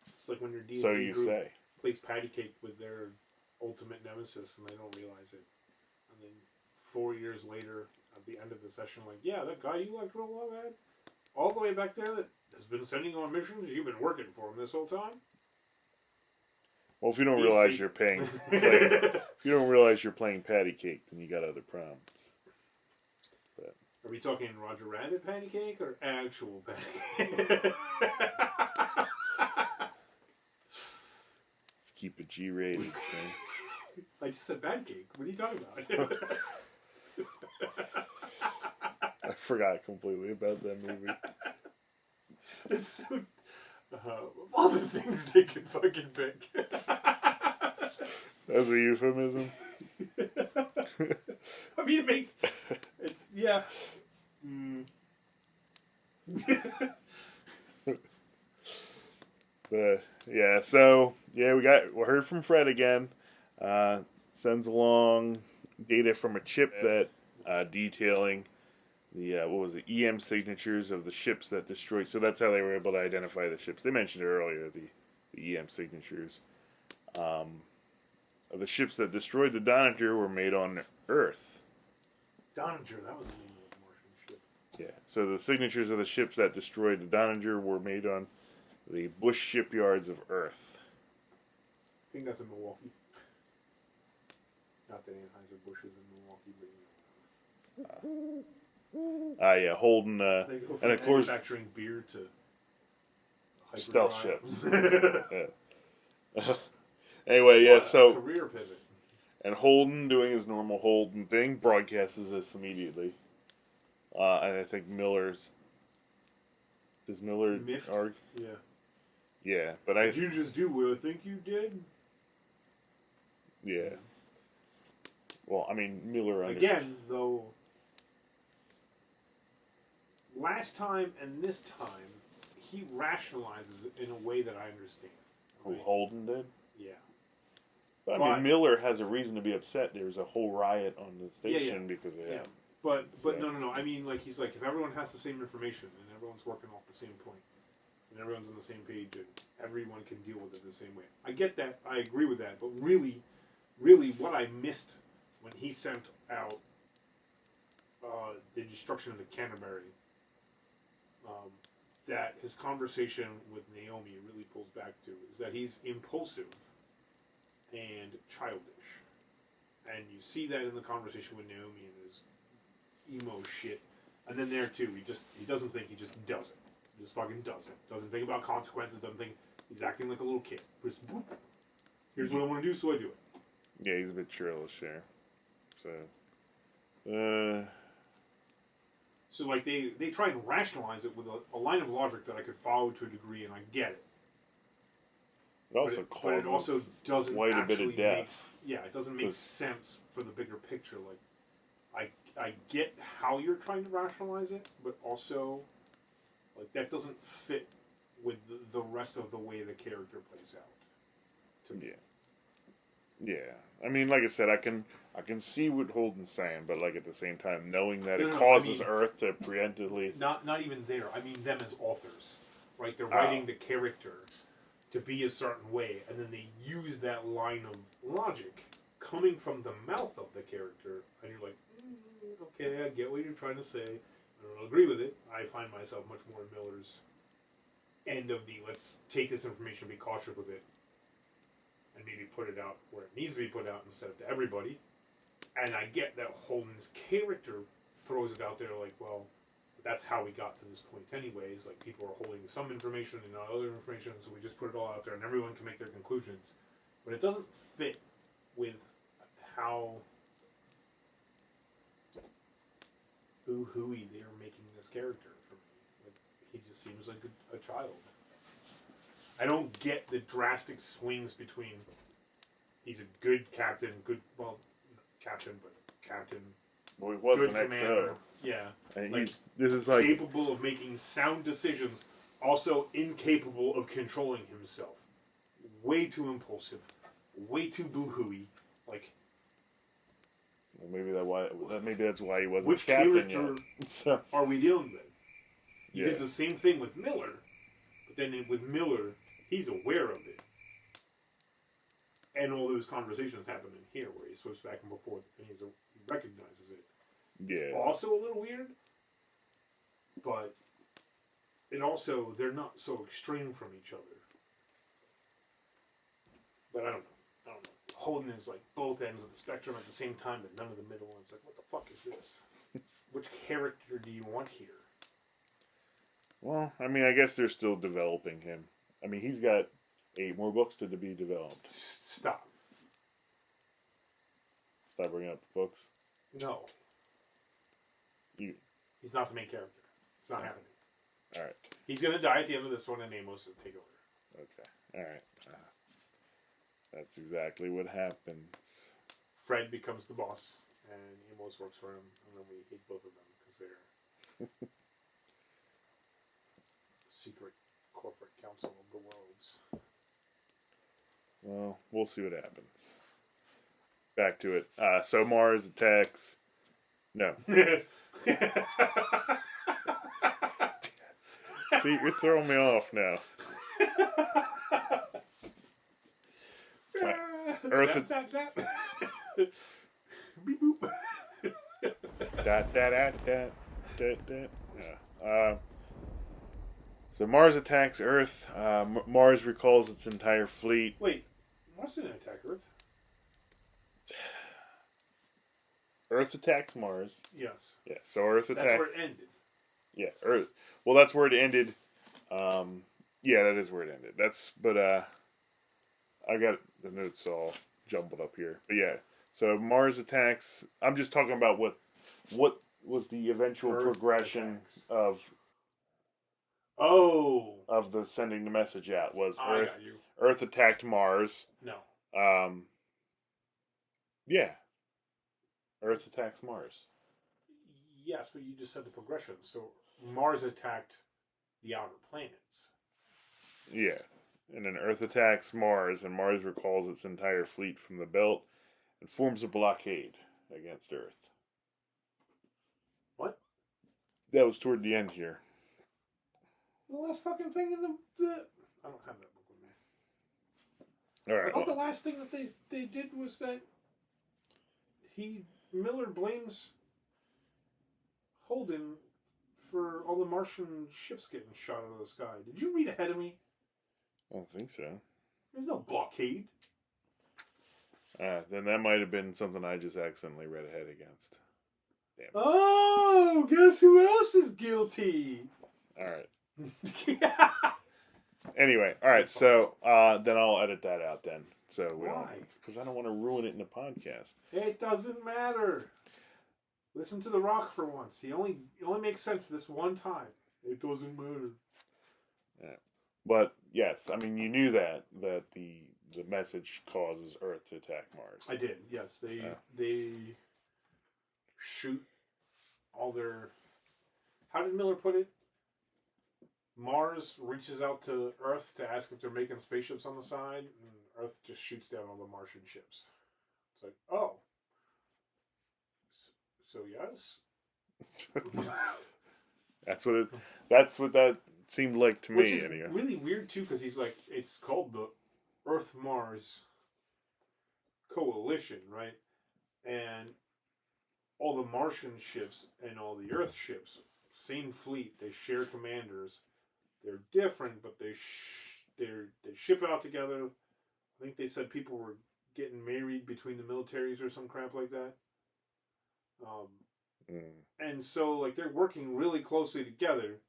It's like when your D&D "So you group say." plays patty cake with their ultimate nemesis and they don't realize it. And then 4 years later, at the end of the session, like, yeah, that guy you liked real well, man, all the way back there that has been sending you on missions, you've been working for him this whole time. Well, if you don't realize you're playing, if you don't realize you're playing patty cake, then you got other problems. But Are we talking Roger Rabbit patty cake or actual patty cake? G-rated. Man. I just said bad cake. What are you talking about? I forgot completely about that movie. It's so... of all the things they could fucking pick. That's a euphemism. I mean, it makes... It's... Yeah. Mm. But, yeah, so, yeah, we heard from Fred again. Sends along data from a chip that detailing the what was it, EM signatures of the ships that destroyed. So that's how they were able to identify the ships. They mentioned it earlier, the EM signatures of the ships that destroyed the Donnager were made on Earth. Donnager, that was the name of the Martian ship. Yeah, so the signatures of the ships that destroyed the Donnager were made on the Bush shipyards of Earth. I think that's in Milwaukee. Not that Anheuser-Busch is in Milwaukee, but you know. Yeah, Holden, and of course, manufacturing beer to stealth hyperdrive. ships. Anyway, yeah, so career pivot. And Holden, doing his normal Holden thing, broadcasts this immediately. And I think Miller's... Does Miller argue? Yeah. Yeah, but Did you just do what I think you did? Yeah. Well, I mean, Miller again, though, last time and this time, he rationalizes it in a way that I understand. Who, Holden did? Yeah. But, I mean, Miller has a reason to be upset. There was a whole riot on the station because of him. Yeah. But no. I mean, like, he's like, if everyone has the same information and everyone's working off the same point and everyone's on the same page and everyone can deal with it the same way. I get that. I agree with that. But really, what I missed when he sent out the destruction of the Canterbury, that his conversation with Naomi really pulls back to is that he's impulsive and childish. And you see that in the conversation with Naomi and his emo shit. And then there too, he doesn't think, he just does it. He just fucking does it. Doesn't think about consequences, doesn't think, he's acting like a little kid. Just, boop, here's what I want to do, so I do it. Yeah, he's a bit churlish there. So, like, they try and rationalize it with a line of logic that I could follow to a degree, and I get it. It also causes it also doesn't quite a bit of death. It doesn't make sense for the bigger picture. Like, I get how you're trying to rationalize it, but also, like, that doesn't fit with the rest of the way the character plays out. To me. Yeah. I mean, like I said, I can see what Holden's saying, but like at the same time, knowing that it causes Earth to preemptively... Not even there. I mean them as authors, right? They're writing the character to be a certain way, and then they use that line of logic coming from the mouth of the character, and you're like, okay, I get what you're trying to say. I don't agree with it. I find myself much more in Miller's end of the let's take this information, be cautious with it, and maybe put it out where it needs to be put out instead of to everybody. And I get that Holden's character throws it out there like, well, that's how we got to this point anyways. Like, people are holding some information and not other information, so we just put it all out there and everyone can make their conclusions. But it doesn't fit with how boo-hooey they're making this character for me. Like, he just seems like a child. I don't get the drastic swings between he's a good captain, Well, he was good an commander. XO. Yeah. And like, this is like... capable of making sound decisions, also incapable of controlling himself. Way too impulsive. Way too boo-hooey. Like... Well, maybe that's why he wasn't which captain character yet. So, are we dealing with? You did the same thing with Miller, but then with Miller, he's aware of it. And all those conversations happen in here, where he switches back and forth, and he recognizes it. Yeah. It's also a little weird, but also, they're not so extreme from each other. But I don't know. Holden is like both ends of the spectrum at the same time, but none of the middle. And it's like, what the fuck is this? Which character do you want here? Well, I mean, I guess they're still developing him. I mean, he's got 8 more books to be developed. Stop. Stop bringing up the books. No. You. He's not the main character. It's not happening. All right. He's going to die at the end of this one, and Amos will take over. Okay. All right. That's exactly what happens. Fred becomes the boss, and Amos works for him, and then we hate both of them because they're secret corporate council of the worlds. Well, we'll see what happens. Back to it. So Mars attacks. No. See, you're throwing me off now. Earth. Beep boop. Yeah. So Mars attacks Earth. Mars recalls its entire fleet. Wait, Mars didn't attack Earth. Earth attacks Mars. Yes. Yeah. So Earth attacks. That's where it ended. Yeah, Earth. Well, that's where it ended. Yeah, that is where it ended. But I got the notes all jumbled up here. But yeah, so Mars attacks. I'm just talking about what was the eventual Earth progression attacks. of the sending the message out was I Earth. got you. Earth attacked Mars. No. Yeah. Earth attacks Mars. Yes, but you just said the progression. So Mars attacked the outer planets. Yeah. And then Earth attacks Mars, and Mars recalls its entire fleet from the belt and forms a blockade against Earth. What? That was toward the end here. The last fucking thing in the I don't have that book with me. All right. I thought the last thing that they did was that Miller blames Holden for all the Martian ships getting shot out of the sky. Did you read ahead of me? I don't think so. There's no blockade. Then that might have been something I just accidentally read ahead against. Damn. Oh, guess who else is guilty? All right. Anyway, all right. So then I'll edit that out then. So we Why? don't, because I don't want to ruin it in the podcast. It doesn't matter. Listen to The Rock for once. He only makes sense this one time. It doesn't matter. Yeah. But yes, I mean you knew that the message causes Earth to attack Mars. I did. Yes, they shoot all their. How did Miller put it? Mars reaches out to Earth to ask if they're making spaceships on the side, and Earth just shoots down all the Martian ships. It's like, oh. So yes. That's what that seemed like to Which me is anyway. really weird too, because he's like, it's called the Earth Mars Coalition, right? And all the Martian ships and all the Earth ships, same fleet. They share commanders. They're different, but they ship out together. I think they said people were getting married between the militaries or some crap like that. And so, like, they're working really closely together.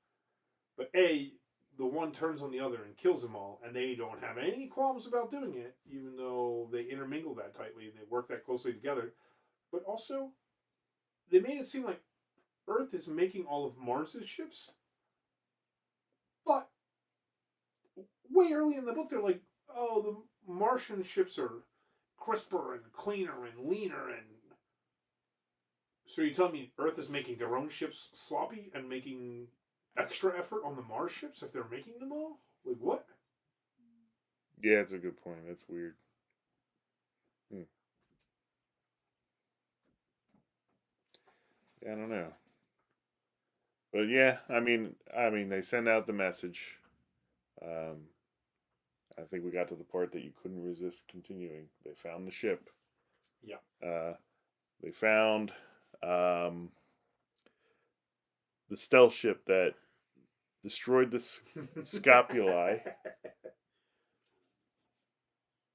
But the one turns on the other and kills them all, and they don't have any qualms about doing it, even though they intermingle that tightly and they work that closely together. But also, they made it seem like Earth is making all of Mars's ships. But way early in the book, they're like, oh, the Martian ships are crisper and cleaner and leaner. And so you're telling me Earth is making their own ships sloppy and making extra effort on the Mars ships if they're making them all? Like, what? Yeah, it's a good point. That's weird. Yeah, I don't know. But yeah, I mean, they send out the message. I think we got to the part that you couldn't resist continuing. They found the ship. Yeah. They found the stealth ship that destroyed the Scopuli.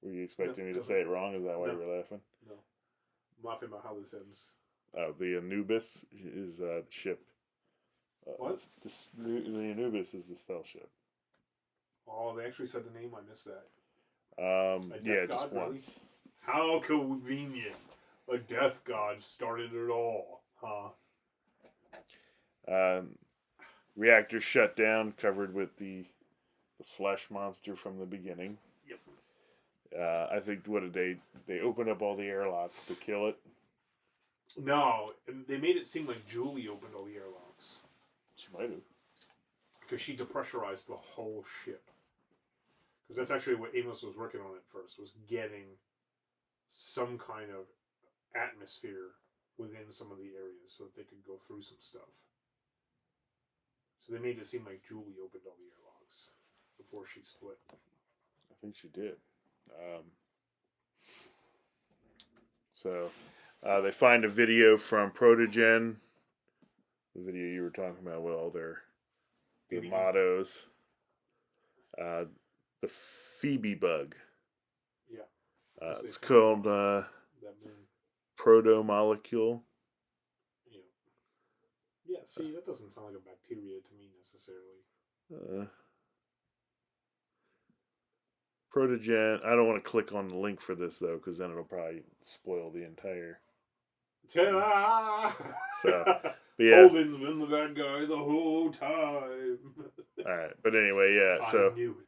Were you expecting me to say it wrong? Is that why you were laughing? No. I'm laughing about how this ends. The Anubis is the ship. What? The Anubis is the stealth ship. Oh, they actually said the name. I missed that. Yeah, death just god, really? once. How convenient. A death god started it all, huh? Reactor shut down, covered with the flesh monster from the beginning. Yep. I think what did they opened up all the airlocks to kill it. No, they made it seem like Julie opened all the airlocks. She might have. Because she depressurized the whole ship. Because that's actually what Amos was working on at first, was getting some kind of atmosphere within some of the areas so that they could go through some stuff. So they made it seem like Julie opened all the airlocks before she split. I think she did. So they find a video from Protogen, the video you were talking about with all their mottos. The Phoebe bug. Yeah. It's called proto-molecule. Yeah. Yeah, see, that doesn't sound like a bacteria to me necessarily. Protogen. I don't want to click on the link for this, though, because then it'll probably spoil the entire... So, but yeah. Holden's been the bad guy the whole time. Alright, but anyway, yeah, so... I knew it.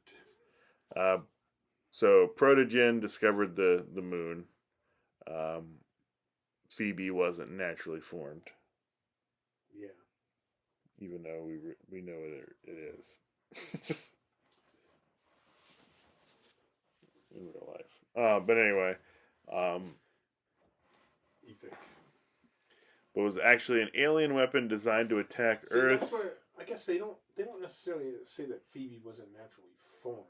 So Protogen discovered the moon. Phoebe wasn't naturally formed. Yeah. Even though we know it is. In real life. But anyway. You think? But was actually an alien weapon designed to attack Earth. That's where I guess they don't necessarily say that Phoebe wasn't naturally formed.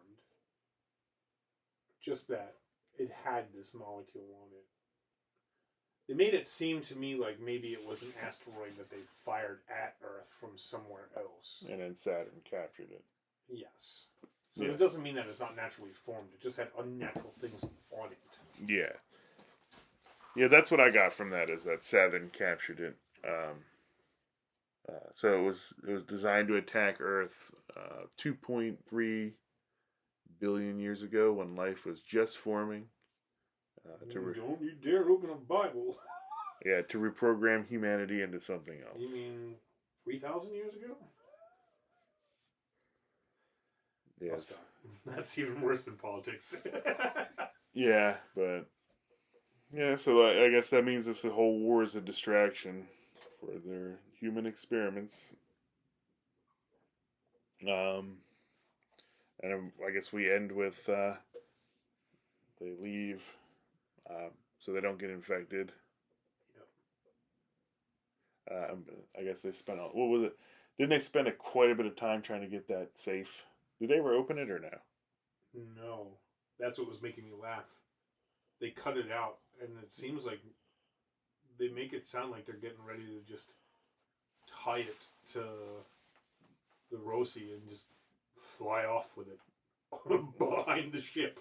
Just that it had this molecule on it. They made it seem to me like maybe it was an asteroid that they fired at Earth from somewhere else. And then Saturn captured it. Yes. So it doesn't mean that it's not naturally formed. It just had unnatural things on it. Yeah. Yeah, that's what I got from that, is that Saturn captured it. So it was designed to attack Earth 2.3 billion years ago when life was just forming. Don't you dare open a Bible. Yeah, to reprogram humanity into something else. You mean 3,000 years ago? Yes. That's even worse than politics. Yeah, but... Yeah, so I guess that means this whole war is a distraction for their human experiments. And I guess we end with they leave so they don't get infected. Yep. I guess they spent what was it? Didn't they spend quite a bit of time trying to get that safe? Did they ever open it or no? No, that's what was making me laugh. They cut it out, and it seems like they make it sound like they're getting ready to just tie it to the Roci and just fly off with it behind the ship.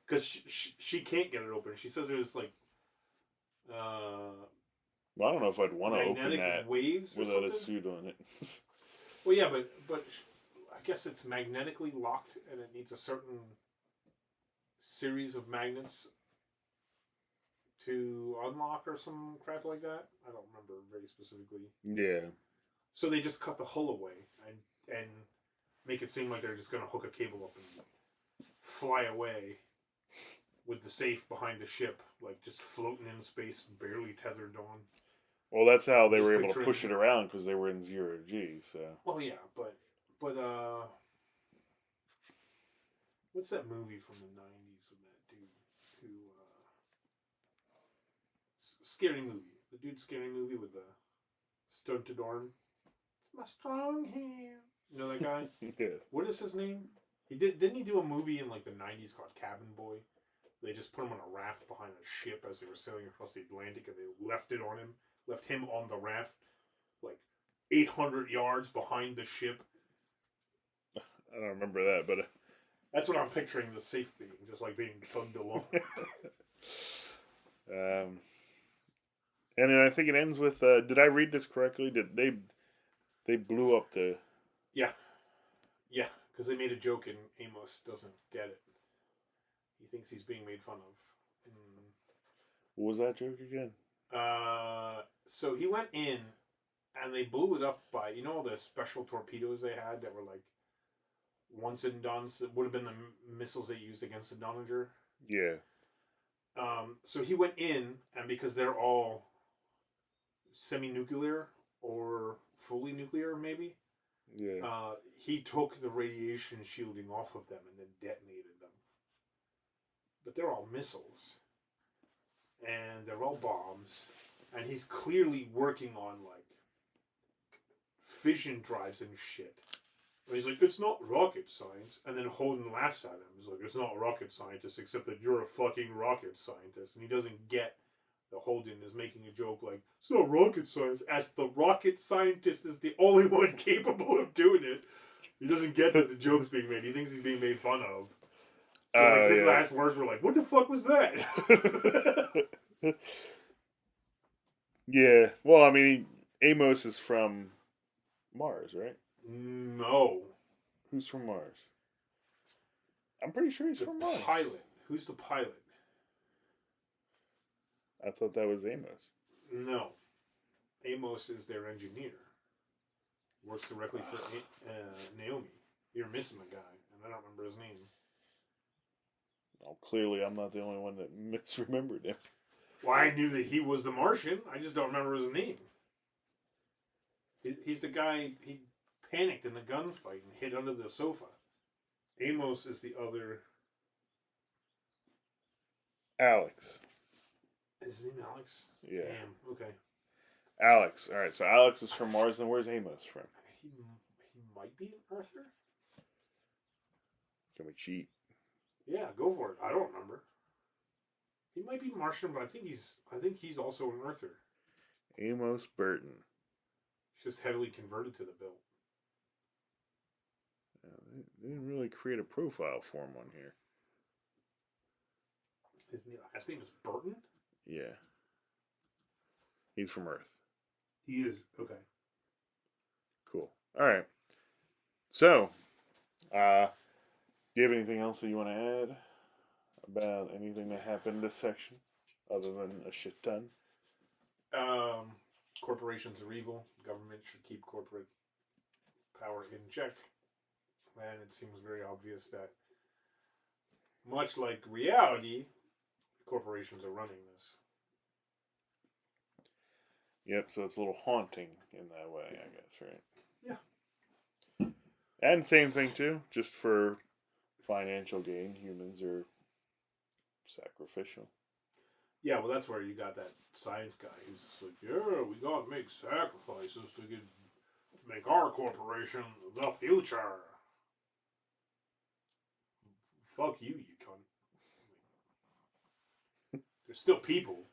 Because she can't get it open. She says there's like... well, I don't know if I'd want to open that waves without a suit on it. Well, yeah, but I guess it's magnetically locked, and it needs a certain series of magnets to unlock or some crap like that. I don't remember very specifically. Yeah. So they just cut the hull away and make it seem like they're just going to hook a cable up and fly away with the safe behind the ship, like just floating in space, barely tethered on. Well, that's how they were able to push it around, because they were in 0G, so... Well, yeah, but what's that movie from the 90s with that dude who, scary movie. The dude scary movie with the stunted arm. It's my strong hand. You know that guy? Yeah. What is his name? Didn't he do a movie in like the 90s called Cabin Boy? They just put him on a raft behind a ship as they were sailing across the Atlantic, and they left him on the raft, like 800 yards behind the ship. I don't remember that, but... That's what I'm picturing the safe being, just like being tugged along. And then I think it ends with, did I read this correctly? Did they blew up the... Yeah. because they made a joke and Amos doesn't get it. He thinks he's being made fun of. What was that joke again? So he went in, and they blew it up by, you know, the special torpedoes they had that were like once and done's that would have been the missiles they used against the Donninger. Yeah. So he went in, and because they're all semi-nuclear or fully nuclear, maybe. Yeah. He took the radiation shielding off of them and then detonated them. But they're all missiles. And they're all bombs. And he's clearly working on, like, fission drives and shit. And he's like, it's not rocket science. And then Holden laughs at him. He's like, it's not rocket scientist, except that you're a fucking rocket scientist. And he doesn't get that Holden is making a joke like, it's not rocket science, as the rocket scientist is the only one capable of doing it. He doesn't get that the joke's being made. He thinks he's being made fun of. So like his last words were like, what the fuck was that? Yeah. Well, I mean, Amos is from Mars, right? No. Who's from Mars? I'm pretty sure he's from Mars. Pilot. Who's the pilot? I thought that was Amos. No. Amos is their engineer. Works directly for Naomi. You're missing a guy, and I don't remember his name. Well, clearly I'm not the only one that misremembered him. Well, I knew that he was the Martian. I just don't remember his name. He's the guy, he panicked in the gunfight and hid under the sofa. Amos is the other... Alex. Is his name Alex? Yeah. Damn, okay. Alex. All right, so Alex is from Mars, and where's Amos from? He might be an Earther? Can we cheat? Yeah, go for it. I don't remember. He might be Martian, but I think he's also an Earther. Amos Burton. He's just heavily converted to the build. They didn't really create a profile for him on here. His last name is Burton? Yeah. He's from Earth. He is. Okay. Cool. All right. So, do you have anything else that you want to add about anything that happened this section, other than a shit ton? Corporations are evil. Government should keep corporate power in check. And it seems very obvious that, much like reality, corporations are running this. Yep, so it's a little haunting in that way, I guess, right? Yeah. And same thing, too, just for financial gain, humans are sacrificial. Yeah, well, that's where you got that science guy who's just like, yeah, we gotta make sacrifices to make our corporation the future. Fuck you, you cunt. There's still people.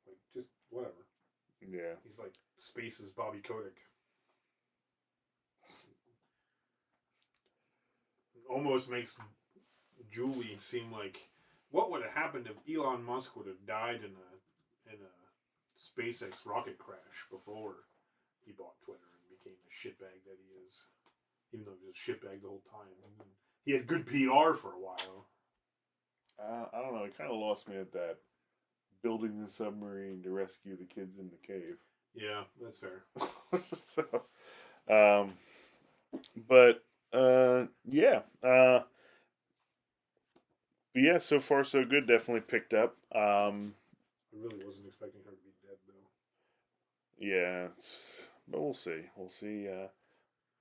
Like, just whatever. Yeah. He's like Space's Bobby Kotick. Almost makes Julie seem like, what would have happened if Elon Musk would have died in a SpaceX rocket crash before he bought Twitter and became the shitbag that he is? Even though he was a shitbag the whole time. He had good PR for a while. I don't know. He kind of lost me at that. Building the submarine to rescue the kids in the cave. Yeah, that's fair. So, but yeah. But yeah, so far so good. Definitely picked up. I really wasn't expecting her to be dead, though. Yeah, but we'll see. We'll see.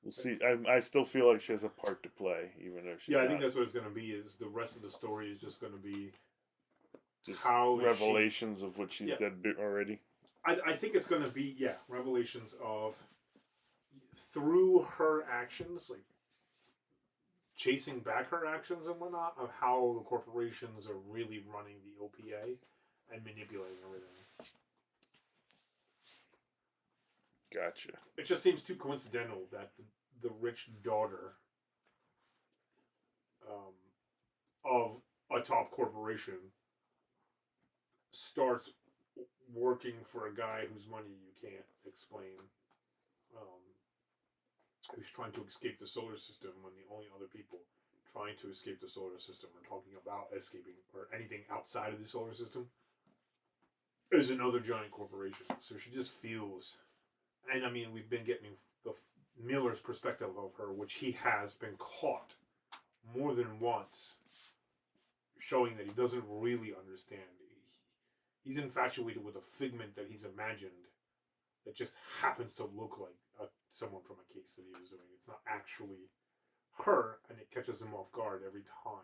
We'll see. I still feel like she has a part to play, even though she's I think that's what it's going to be. Is the rest of the story is just going to be just how revelations of what she's dead already. I think it's going to be revelations of through her actions, like chasing back her actions and whatnot, of how the corporations are really running the OPA and manipulating everything. Gotcha. It just seems too coincidental that the rich daughter of a top corporation starts working for a guy whose money you can't explain, who's trying to escape the solar system when the only other people trying to escape the solar system or talking about escaping or anything outside of the solar system is another giant corporation. So she just feels, and I mean, we've been getting the Miller's perspective of her, which he has been caught more than once, showing that he doesn't really understand. He's infatuated with a figment that he's imagined that just happens to look like someone from a case that he was doing. It's not actually her, and it catches him off guard every time.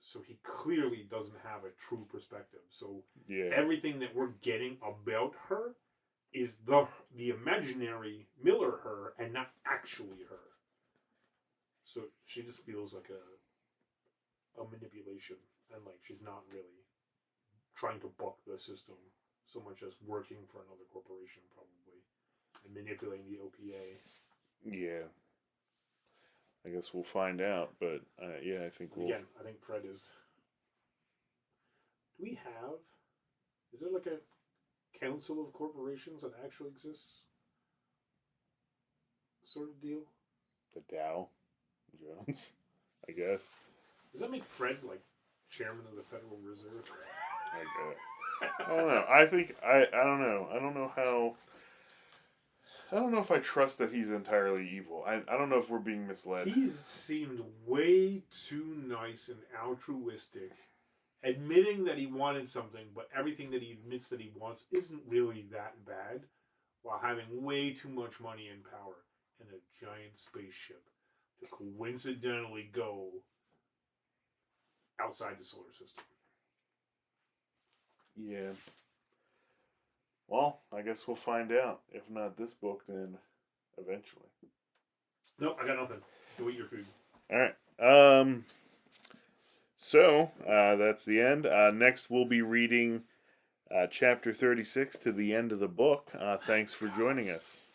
So he clearly doesn't have a true perspective. So everything that we're getting about her is the imaginary Miller her, and not actually her. So she just feels like a manipulation, and like she's not really trying to buck the system so much as working for another corporation, probably, and manipulating the OPA. Yeah. I guess we'll find out, but yeah, I think we'll... Again, I think Fred is... Do we have... Is there like a council of corporations that actually exists? Sort of deal? The Dow Jones, I guess. Does that make Fred, like, chairman of the Federal Reserve? I guess. I don't know. I think... I don't know. I don't know how... I don't know if I trust that he's entirely evil. I don't know if we're being misled. He's seemed way too nice and altruistic, admitting that he wanted something, but everything that he admits that he wants isn't really that bad, while having way too much money and power in a giant spaceship to coincidentally go outside the solar system. Yeah. Well, I guess we'll find out. If not this book, then eventually. Nope, I got nothing. Go eat your food. All right. So, that's the end. Next, we'll be reading chapter 36 to the end of the book. Thanks for joining us.